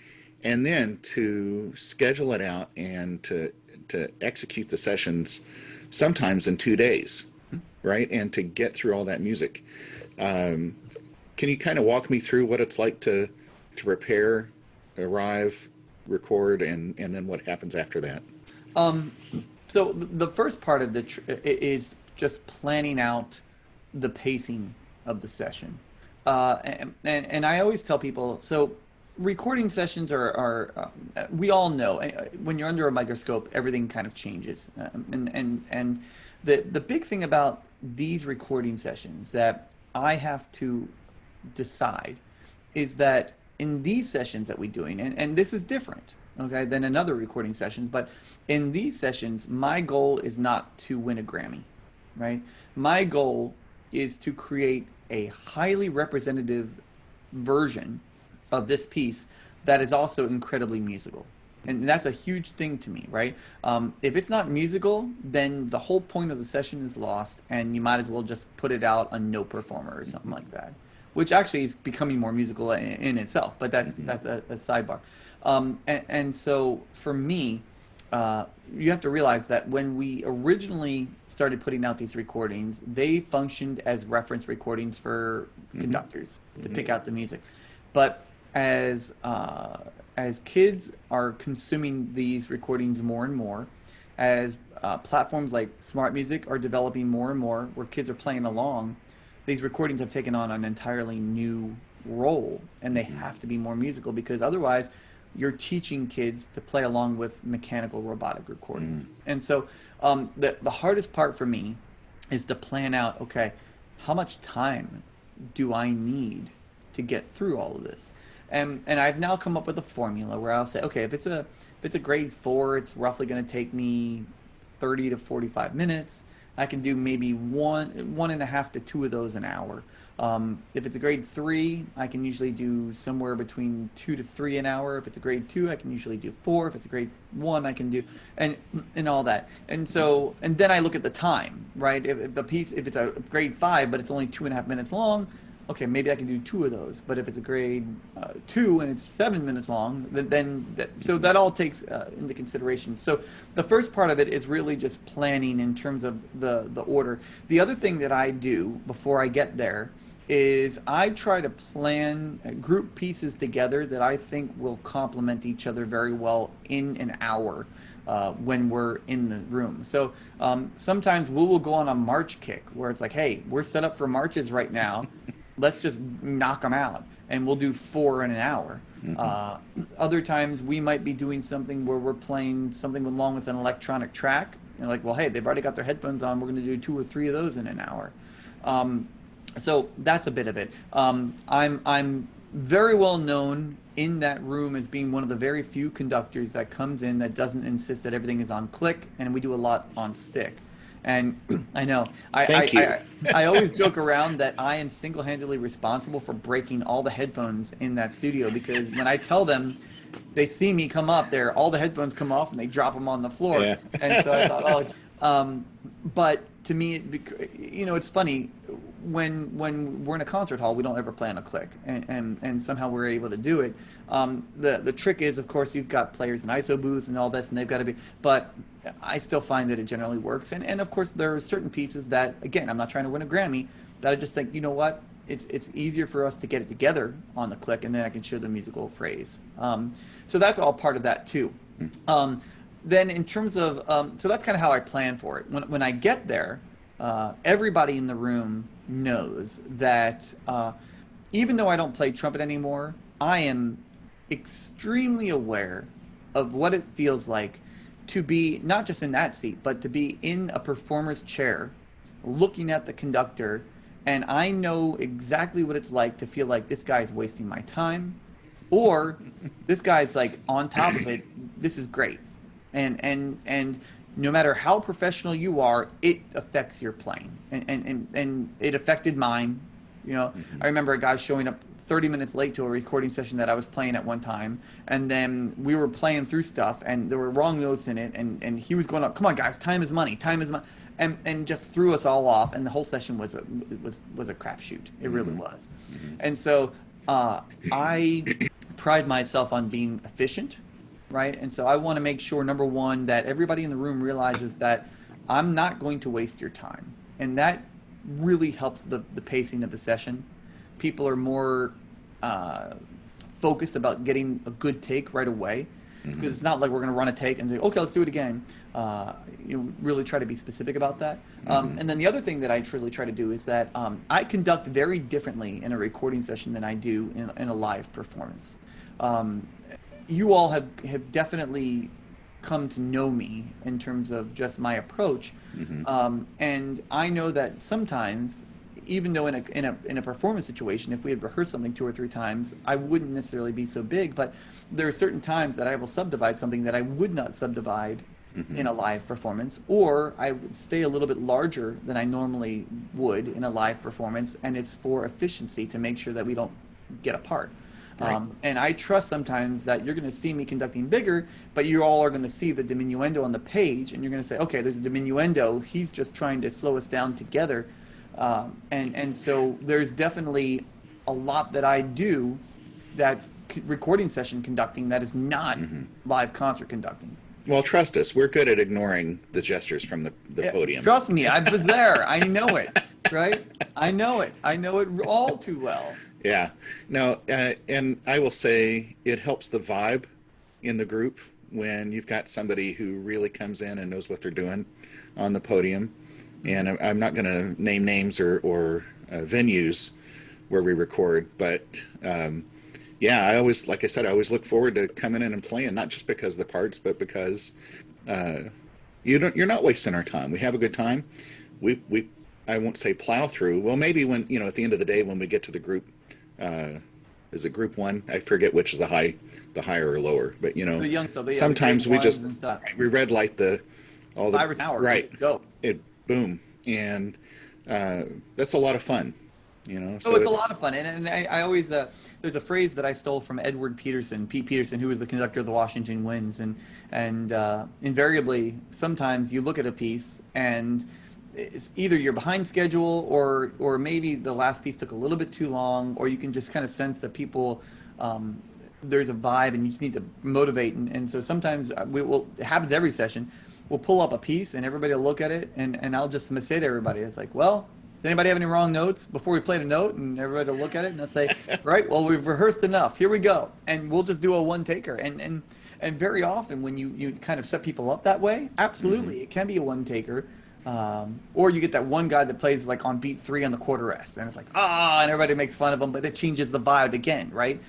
and then to schedule it out and to execute the sessions sometimes in 2 days, right? And to get through all that music. Can you kind of walk me through what it's like to prepare, arrive, record, and then what happens after that? So the first part of is just planning out the pacing of the session. And I always tell people, so recording sessions are we all know when you're under a microscope, everything kind of changes. And the big thing about these recording sessions that I have to decide is that in these sessions that we're doing, and this is different, okay, than in other recording sessions, but in these sessions, my goal is not to win a Grammy, right? My goal is to create a highly representative version of this piece that is also incredibly musical. And that's a huge thing to me, right? If it's not musical, then the whole point of the session is lost, and you might as well just put it out on no performer or something like that, which actually is becoming more musical in itself, but that's a sidebar. And so for me, you have to realize that when we originally started putting out these recordings, they functioned as reference recordings for conductors to pick out the music. But as kids are consuming these recordings more and more, as platforms like Smart Music are developing more and more, where kids are playing along, these recordings have taken on an entirely new role, and they have to be more musical, because otherwise you're teaching kids to play along with mechanical robotic recording. And so the hardest part for me is to plan out, okay, how much time do I need to get through all of this? And I've now come up with a formula where I'll say, okay, if it's a grade 4, it's roughly going to take me 30 to 45 minutes. I can do maybe one and a half to 2 of those an hour. If it's a grade 3, I can usually do somewhere between 2 to 3 an hour. If it's a grade 2, I can usually do 4. If it's a grade 1, I can do and all that. And so, and then I look at the time, right? If it's a grade 5, but it's only 2.5 minutes long, okay, maybe I can do 2 of those. But if it's a grade 2 and it's 7 minutes long, so that all takes into consideration. So the first part of it is really just planning in terms of the order. The other thing that I do before I get there is I try to plan group pieces together that I think will complement each other very well in an hour when we're in the room. So sometimes we will go on a march kick where it's like, hey, we're set up for marches right now. Let's just knock them out, and we'll do 4 in an hour. Other times we might be doing something where we're playing something along with an electronic track. And like, well, hey, they've already got their headphones on. We're going to do 2 or 3 of those in an hour. So that's a bit of it. I'm very well known in that room as being one of the very few conductors that comes in that doesn't insist that everything is on click, and we do a lot on stick. And I know I always joke around that I am single-handedly responsible for breaking all the headphones in that studio, because when I tell them, they see me come up there, all the headphones come off and they drop them on the floor. Yeah. And so I thought, but to me, it's funny. When we're in a concert hall, we don't ever play on a click, and somehow we're able to do it. The trick is, of course, you've got players in ISO booths and all this, and they've got to be, but I still find that it generally works. And of course, there are certain pieces that, again, I'm not trying to win a Grammy, that I just think, you know what, it's easier for us to get it together on the click, and then I can show the musical phrase. So that's all part of that too. Then in terms of, so that's kind of how I plan for it. When I get there, everybody in the room knows that even though I don't play trumpet anymore, I am extremely aware of what it feels like to be not just in that seat, but to be in a performer's chair looking at the conductor, and I know exactly what it's like to feel like this guy's wasting my time, or this guy's like on top of it, this is great. And no matter how professional you are, it affects your playing, and it affected mine. I remember a guy showing up 30 minutes late to a recording session that I was playing at one time, and then we were playing through stuff, and there were wrong notes in it, and he was going up, come on guys, time is money, and just threw us all off, and the whole session was a crapshoot. It really was. And so I pride myself on being efficient. Right? And so I want to make sure, number one, that everybody in the room realizes that I'm not going to waste your time. And that really helps the pacing of the session. People are more focused about getting a good take right away, because it's not like we're going to run a take and say, okay, let's do it again. Really try to be specific about that. And then the other thing that I truly try to do is that I conduct very differently in a recording session than I do in a live performance. You all have definitely come to know me in terms of just my approach, and I know that sometimes, even though in a performance situation, if we had rehearsed something 2 or 3 times, I wouldn't necessarily be so big. But there are certain times that I will subdivide something that I would not subdivide in a live performance, or I would stay a little bit larger than I normally would in a live performance, and it's for efficiency to make sure that we don't get apart. Right. And I trust sometimes that you're going to see me conducting bigger, but you all are going to see the diminuendo on the page, and you're going to say, okay, there's a diminuendo. He's just trying to slow us down together. And so there's definitely a lot that I do that's recording session conducting that is not live concert conducting. Well, trust us. We're good at ignoring the gestures from the podium. Trust me. I was there. I know it, right? I know it. I know it all too well. Yeah. No, and I will say it helps the vibe in the group when you've got somebody who really comes in and knows what they're doing on the podium. And I'm not going to name names or venues where we record, but Yeah, I always, like I said, I always look forward to coming in and playing, not just because of the parts, but because uh, you're not wasting our time. We have a good time. We I won't say plow through. Well, maybe when, at the end of the day when we get to the group, uh, is it group one? I forget which is the higher or lower. But The young stuff, yeah, the grade sometimes we ones just and stuff. we red light all the 5 or an hour, right. go. It boom, and that's a lot of fun. Oh, So it's a lot it's of fun, and I always there's a phrase that I stole from Edward Peterson, Pete Peterson, who was the conductor of the Washington Winds, and invariably, sometimes you look at a piece and it's either you're behind schedule or maybe the last piece took a little bit too long, or you can just kind of sense that people. There's a vibe and you just need to motivate, and so sometimes it happens every session. We'll pull up a piece and everybody will look at it, and I'll just say to everybody, it's like, well, does anybody have any wrong notes before we played a note? And everybody will look at it and I'll say, right, well, we've rehearsed enough. Here we go. And we'll just do a one taker. And very often when you kind of set people up that way, absolutely, it can be a one taker. Or you get that one guy that plays like on beat 3 on the quarter rest, and it's like, and everybody makes fun of him, but it changes the vibe again, right?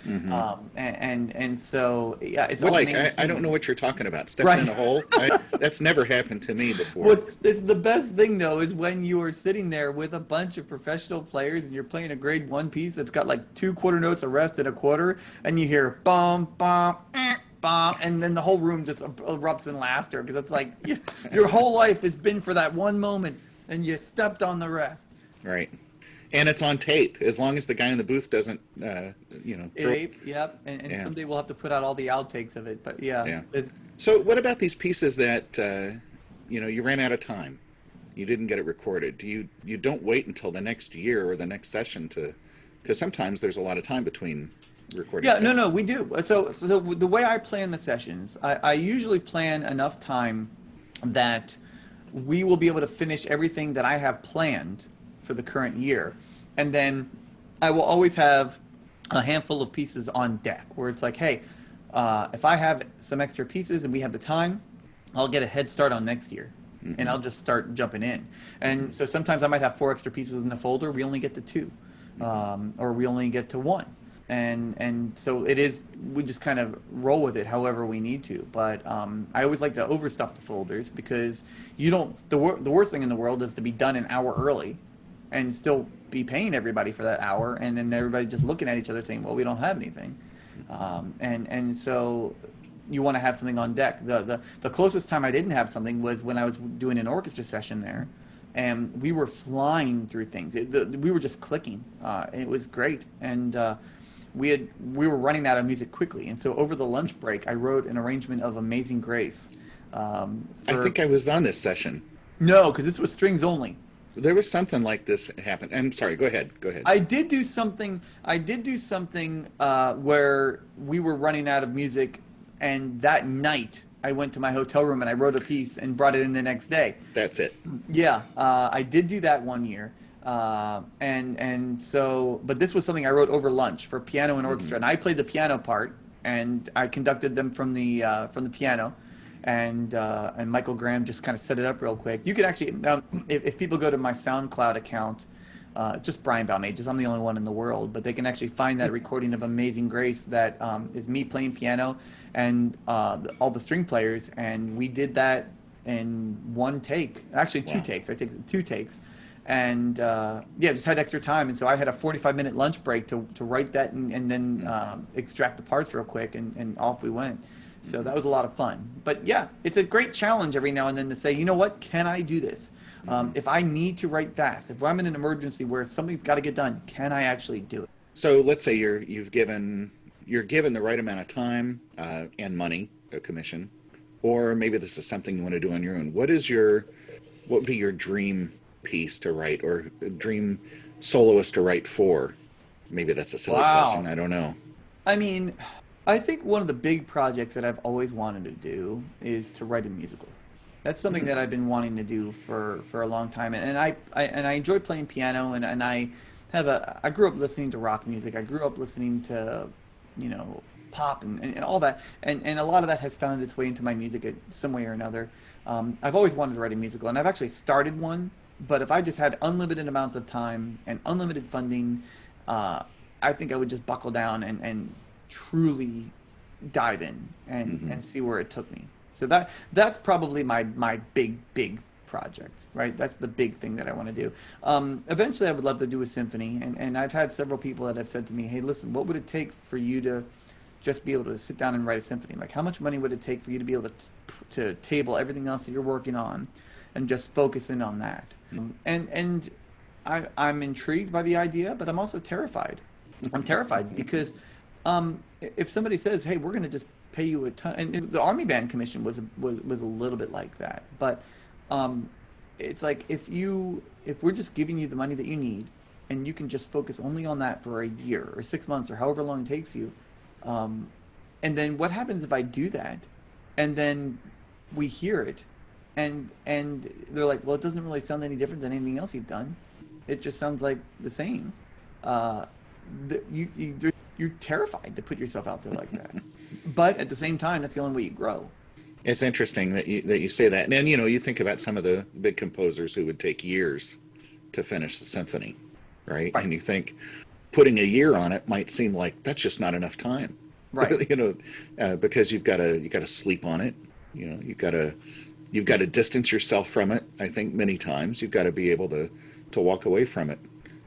And so yeah, it's well, all like I don't know what you're talking about. Stepping Right. in a hole. That's never happened to me before. What it's the best thing though is when you are sitting there with a bunch of professional players and you're playing a grade 1 piece that's got like 2 quarter notes, a rest, and a quarter, and you hear bum bum. Bomb, and then the whole room just erupts in laughter because it's like your whole life has been for that one moment and you stepped on the rest. Right. And it's on tape. As long as the guy in the booth doesn't, throw. Yep. And Yeah. someday we'll have to put out all the outtakes of it. But yeah. Yeah. So what about these pieces that, you ran out of time? You didn't get it recorded. You don't wait until the next year or the next session because sometimes there's a lot of time between recording Yeah, sessions. no, we do. So the way I plan the sessions, I usually plan enough time that we will be able to finish everything that I have planned for the current year. And then I will always have a handful of pieces on deck where it's like, hey, if I have some extra pieces and we have the time, I'll get a head start on next year. And I'll just start jumping in. And so sometimes I might have 4 extra pieces in the folder. We only get to 2, or we only get to 1. And so we just kind of roll with it however we need to. But I always like to overstuff the folders because the worst thing in the world is to be done an hour early and still be paying everybody for that hour, and then everybody just looking at each other saying, well, we don't have anything. And so you want to have something on deck. The closest time I didn't have something was when I was doing an orchestra session there. And we were flying through things. We were just clicking. It was great. And we were running out of music quickly, and so over the lunch break, I wrote an arrangement of Amazing Grace. I think I was on this session. No, because this was strings only. There was something like this happen. I'm sorry. Go ahead. I did do something where we were running out of music, and that night I went to my hotel room and I wrote a piece and brought it in the next day. That's it. Yeah, I did do that one year. And so, but this was something I wrote over lunch for piano and orchestra, and I played the piano part, and I conducted them from the piano, and Michael Graham just kind of set it up real quick. You can actually, if people go to my SoundCloud account, just Brian Balmages, I'm the only one in the world, but they can actually find that recording of Amazing Grace that is me playing piano and all the string players, and we did that in one take, actually 2 takes. I take 2 takes. And just had extra time, and so I had a 45-minute lunch break to write that and then extract the parts real quick, and off we went. So that was a lot of fun. But yeah, it's a great challenge every now and then to say, you know what, can I do this? If I need to write fast, if I'm in an emergency where something's got to get done, can I actually do it? So let's say you're given the right amount of time and money, a commission, or maybe this is something you want to do on your own. What would be your dream piece to write, or a dream soloist to write for? Maybe that's a silly question. I don't know. I mean, I think one of the big projects that I've always wanted to do is to write a musical. That's something that I've been wanting to do for a long time, and I enjoy playing piano, and I grew up listening to rock music. I grew up listening to, pop and all that, and a lot of that has found its way into my music in some way or another. I've always wanted to write a musical, and I've actually started one. But if I just had unlimited amounts of time and unlimited funding, I think I would just buckle down and truly dive in and see where it took me. So that's probably my big project, right? That's the big thing that I want to do. Eventually, I would love to do a symphony, and I've had several people that have said to me, "Hey, listen, what would it take for you to just be able to sit down and write a symphony? Like, how much money would it take for you to be able to table everything else that you're working on, and just focus in on that?" And I'm intrigued by the idea, but I'm also terrified. I'm terrified because if somebody says, "Hey, we're going to just pay you a ton," and the Army Band Commission was a little bit like that, but it's like if we're just giving you the money that you need, and you can just focus only on that for a year or 6 months or however long it takes you, and then what happens if I do that, and then we hear it, and they're like, "Well, it doesn't really sound any different than anything else you've done. It just sounds like the same." You're terrified to put yourself out there like that, but at the same time, that's the only way you grow. It's interesting that you say that. And you think about some of the big composers who would take years to finish the symphony, right? Right. And you think putting a year on it might seem like that's just not enough time. Right. Because you've got to sleep on it. You've got to distance yourself from it. I think many times you've got to be able to walk away from it.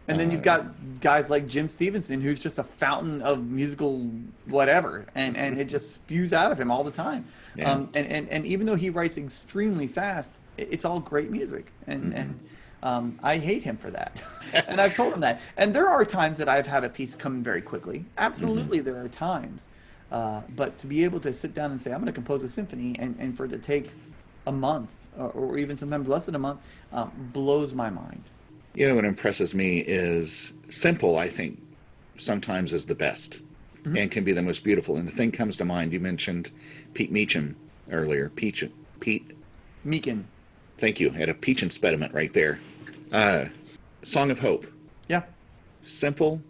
And then you've got guys like Jim Stevenson, who's just a fountain of musical whatever, and it just spews out of him all the time. Yeah. And even though he writes extremely fast, it's all great music. And I hate him for that. And I've told him that. And there are times that I've had a piece come very quickly. Absolutely, there are times. But to be able to sit down and say, I'm going to compose a symphony, and for it to take a month, or even sometimes less than a month, blows my mind. What impresses me is simple, I think, sometimes is the best and can be the most beautiful. And the thing comes to mind, you mentioned Pete Meacham earlier. Pete. Meakin. Thank you. Had a peach impediment right there. Song of Hope. Yeah. Simple,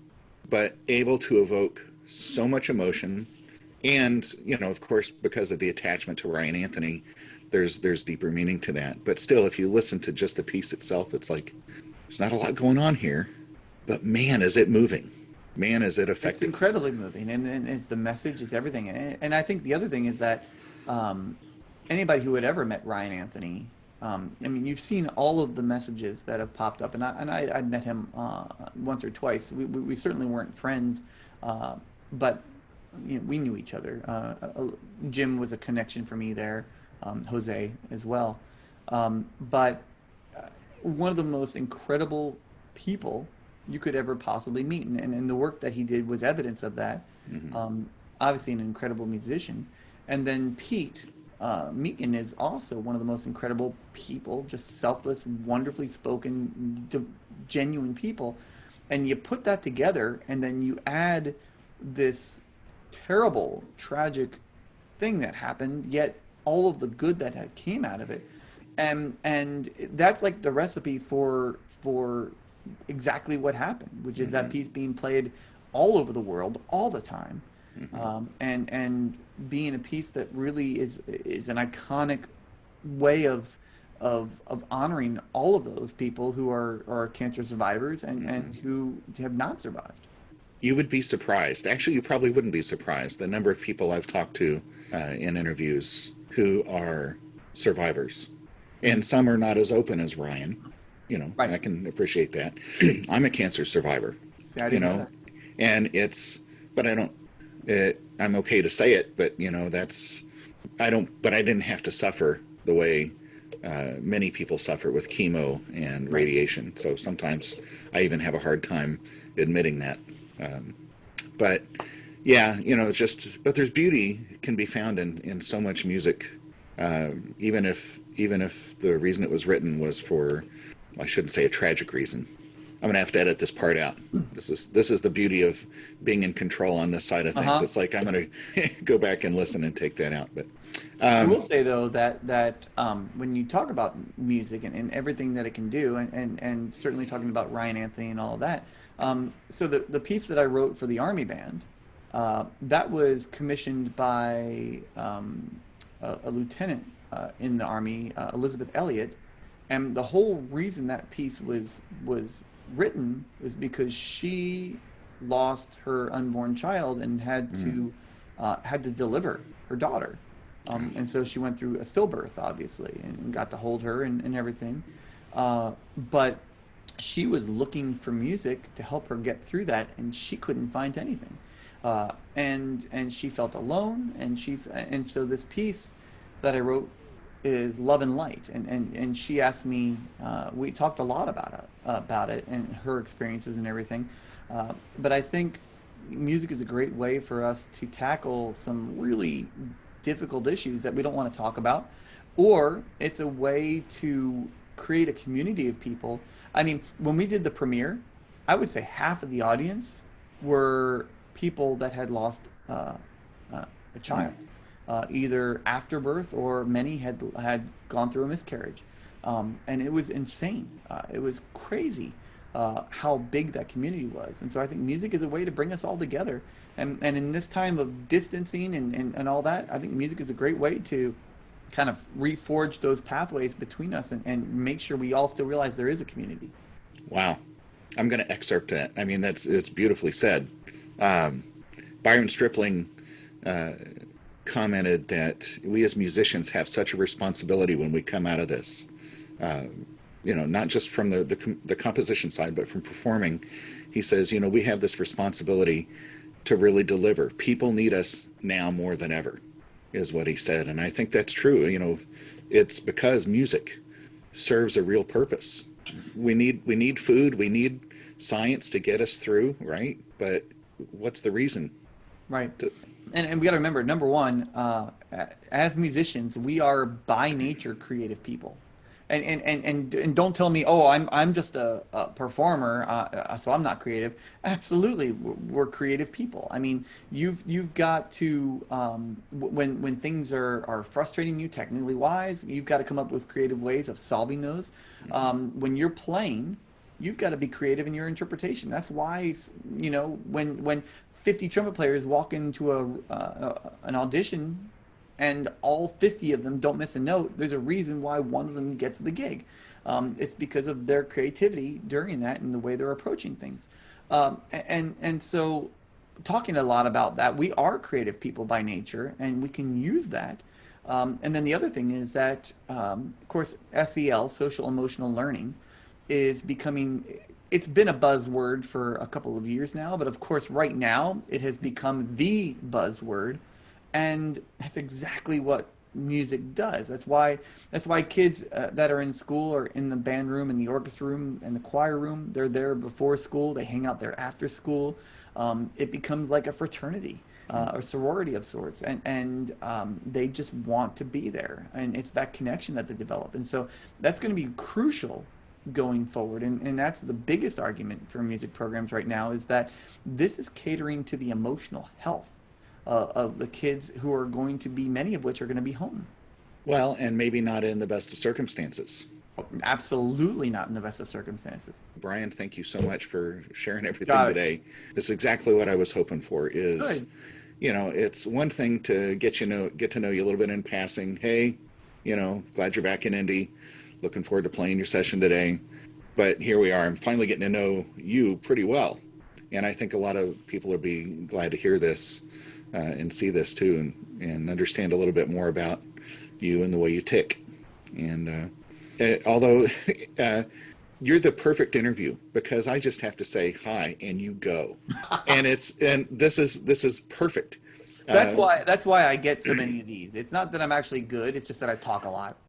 but able to evoke so much emotion. And, of course, because of the attachment to Ryan Anthony, there's deeper meaning to that. But still, if you listen to just the piece itself, it's like, there's not a lot going on here, but man, is it moving. Man, is it effective. It's incredibly moving, and it's the message, it's everything. And I think the other thing is that anybody who had ever met Ryan Anthony, you've seen all of the messages that have popped up, and I'd met him once or twice. We certainly weren't friends, but we knew each other. Jim was a connection for me there, Jose as well. But one of the most incredible people you could ever possibly meet, and the work that he did was evidence of that. Obviously an incredible musician. And then Pete Meakin is also one of the most incredible people, just selfless, wonderfully spoken, genuine people. And you put that together, and then you add this terrible, tragic thing that happened, yet all of the good that came out of it. And that's like the recipe for exactly what happened, which is that piece being played all over the world all the time, and being a piece that really is an iconic way of honoring all of those people who are cancer survivors and who have not survived. You would be surprised. Actually, you probably wouldn't be surprised. The number of people I've talked to in interviews who are survivors. And some are not as open as Ryan. Right. I can appreciate that. I'm a cancer survivor. See, I didn't know that. And but I don't, I'm okay to say it, but but I didn't have to suffer the way many people suffer with chemo and radiation. So sometimes I even have a hard time admitting that. But yeah, but there's beauty can be found in so much music. Even if the reason it was written was for, I shouldn't say a tragic reason. I'm gonna have to edit this part out. This is the beauty of being in control on this side of things. It's like I'm gonna go back and listen and take that out. But I will say though that when you talk about music and everything that it can do, and certainly talking about Ryan Anthony and all of that, so the piece that I wrote for the Army Band, that was commissioned by a lieutenant in the Army, Elizabeth Elliott, and the whole reason that piece was written was because she lost her unborn child and had to deliver her daughter. And so she went through a stillbirth, obviously, and got to hold her and everything. But she was looking for music to help her get through that, and she couldn't find anything. And she felt alone, and so this piece that I wrote is Love and Light, and she asked me. We talked a lot about it and her experiences and everything. But I think music is a great way for us to tackle some really difficult issues that we don't want to talk about, or it's a way to create a community of people. I mean, when we did the premiere, I would say half of the audience were people that had lost a child, either after birth, or many had gone through a miscarriage, and it was insane. It was crazy how big that community was. And so I think music is a way to bring us all together. And in this time of distancing and all that, I think music is a great way to kind of reforge those pathways between us and make sure we all still realize there is a community. Wow. I'm going to excerpt that. I mean, it's beautifully said. Byron Stripling commented that we as musicians have such a responsibility when we come out of this. Not just from the composition side, but from performing. He says, we have this responsibility to really deliver. People need us now more than ever, is what he said. And I think that's true. It's because music serves a real purpose. We need food, we need science to get us through, right? But what's the reason? Right. And we got to remember, number one, as musicians, we are by nature creative people. And don't tell me, oh, I'm just a performer, so I'm not creative. Absolutely, we're creative people. I mean, you've got to when things are frustrating you technically wise, you've got to come up with creative ways of solving those. When you're playing, you've got to be creative in your interpretation. That's why when 50 trumpet players walk into an audition, and all 50 of them don't miss a note, there's a reason why one of them gets the gig. It's because of their creativity during that and the way they're approaching things. And so talking a lot about that, we are creative people by nature, and we can use that. And then the other thing is that, of course, SEL, social emotional learning, is becoming, it's been a buzzword for a couple of years now, but of course right now it has become the buzzword. And that's exactly what music does. That's why kids that are in school or in the band room, in the orchestra room, and the choir room, they're there before school. They hang out there after school. It becomes like a fraternity or sorority of sorts, and they just want to be there. And it's that connection that they develop. And so that's going to be crucial going forward. And that's the biggest argument for music programs right now, is that this is catering to the emotional health of the kids who are going to be, many of which are going to be home. Well, and maybe not in the best of circumstances. Absolutely not in the best of circumstances. Brian, thank you so much for sharing everything today. This is exactly what I was hoping for. Is, it's one thing to get to know you a little bit in passing. Hey, glad you're back in Indy. Looking forward to playing your session today. But here we are. I'm finally getting to know you pretty well. And I think a lot of people will be glad to hear this and see this too, and understand a little bit more about you and the way you tick. And although you're the perfect interview, because I just have to say hi and you go, and this is perfect. That's why I get so many of these. It's not that I'm actually good. It's just that I talk a lot.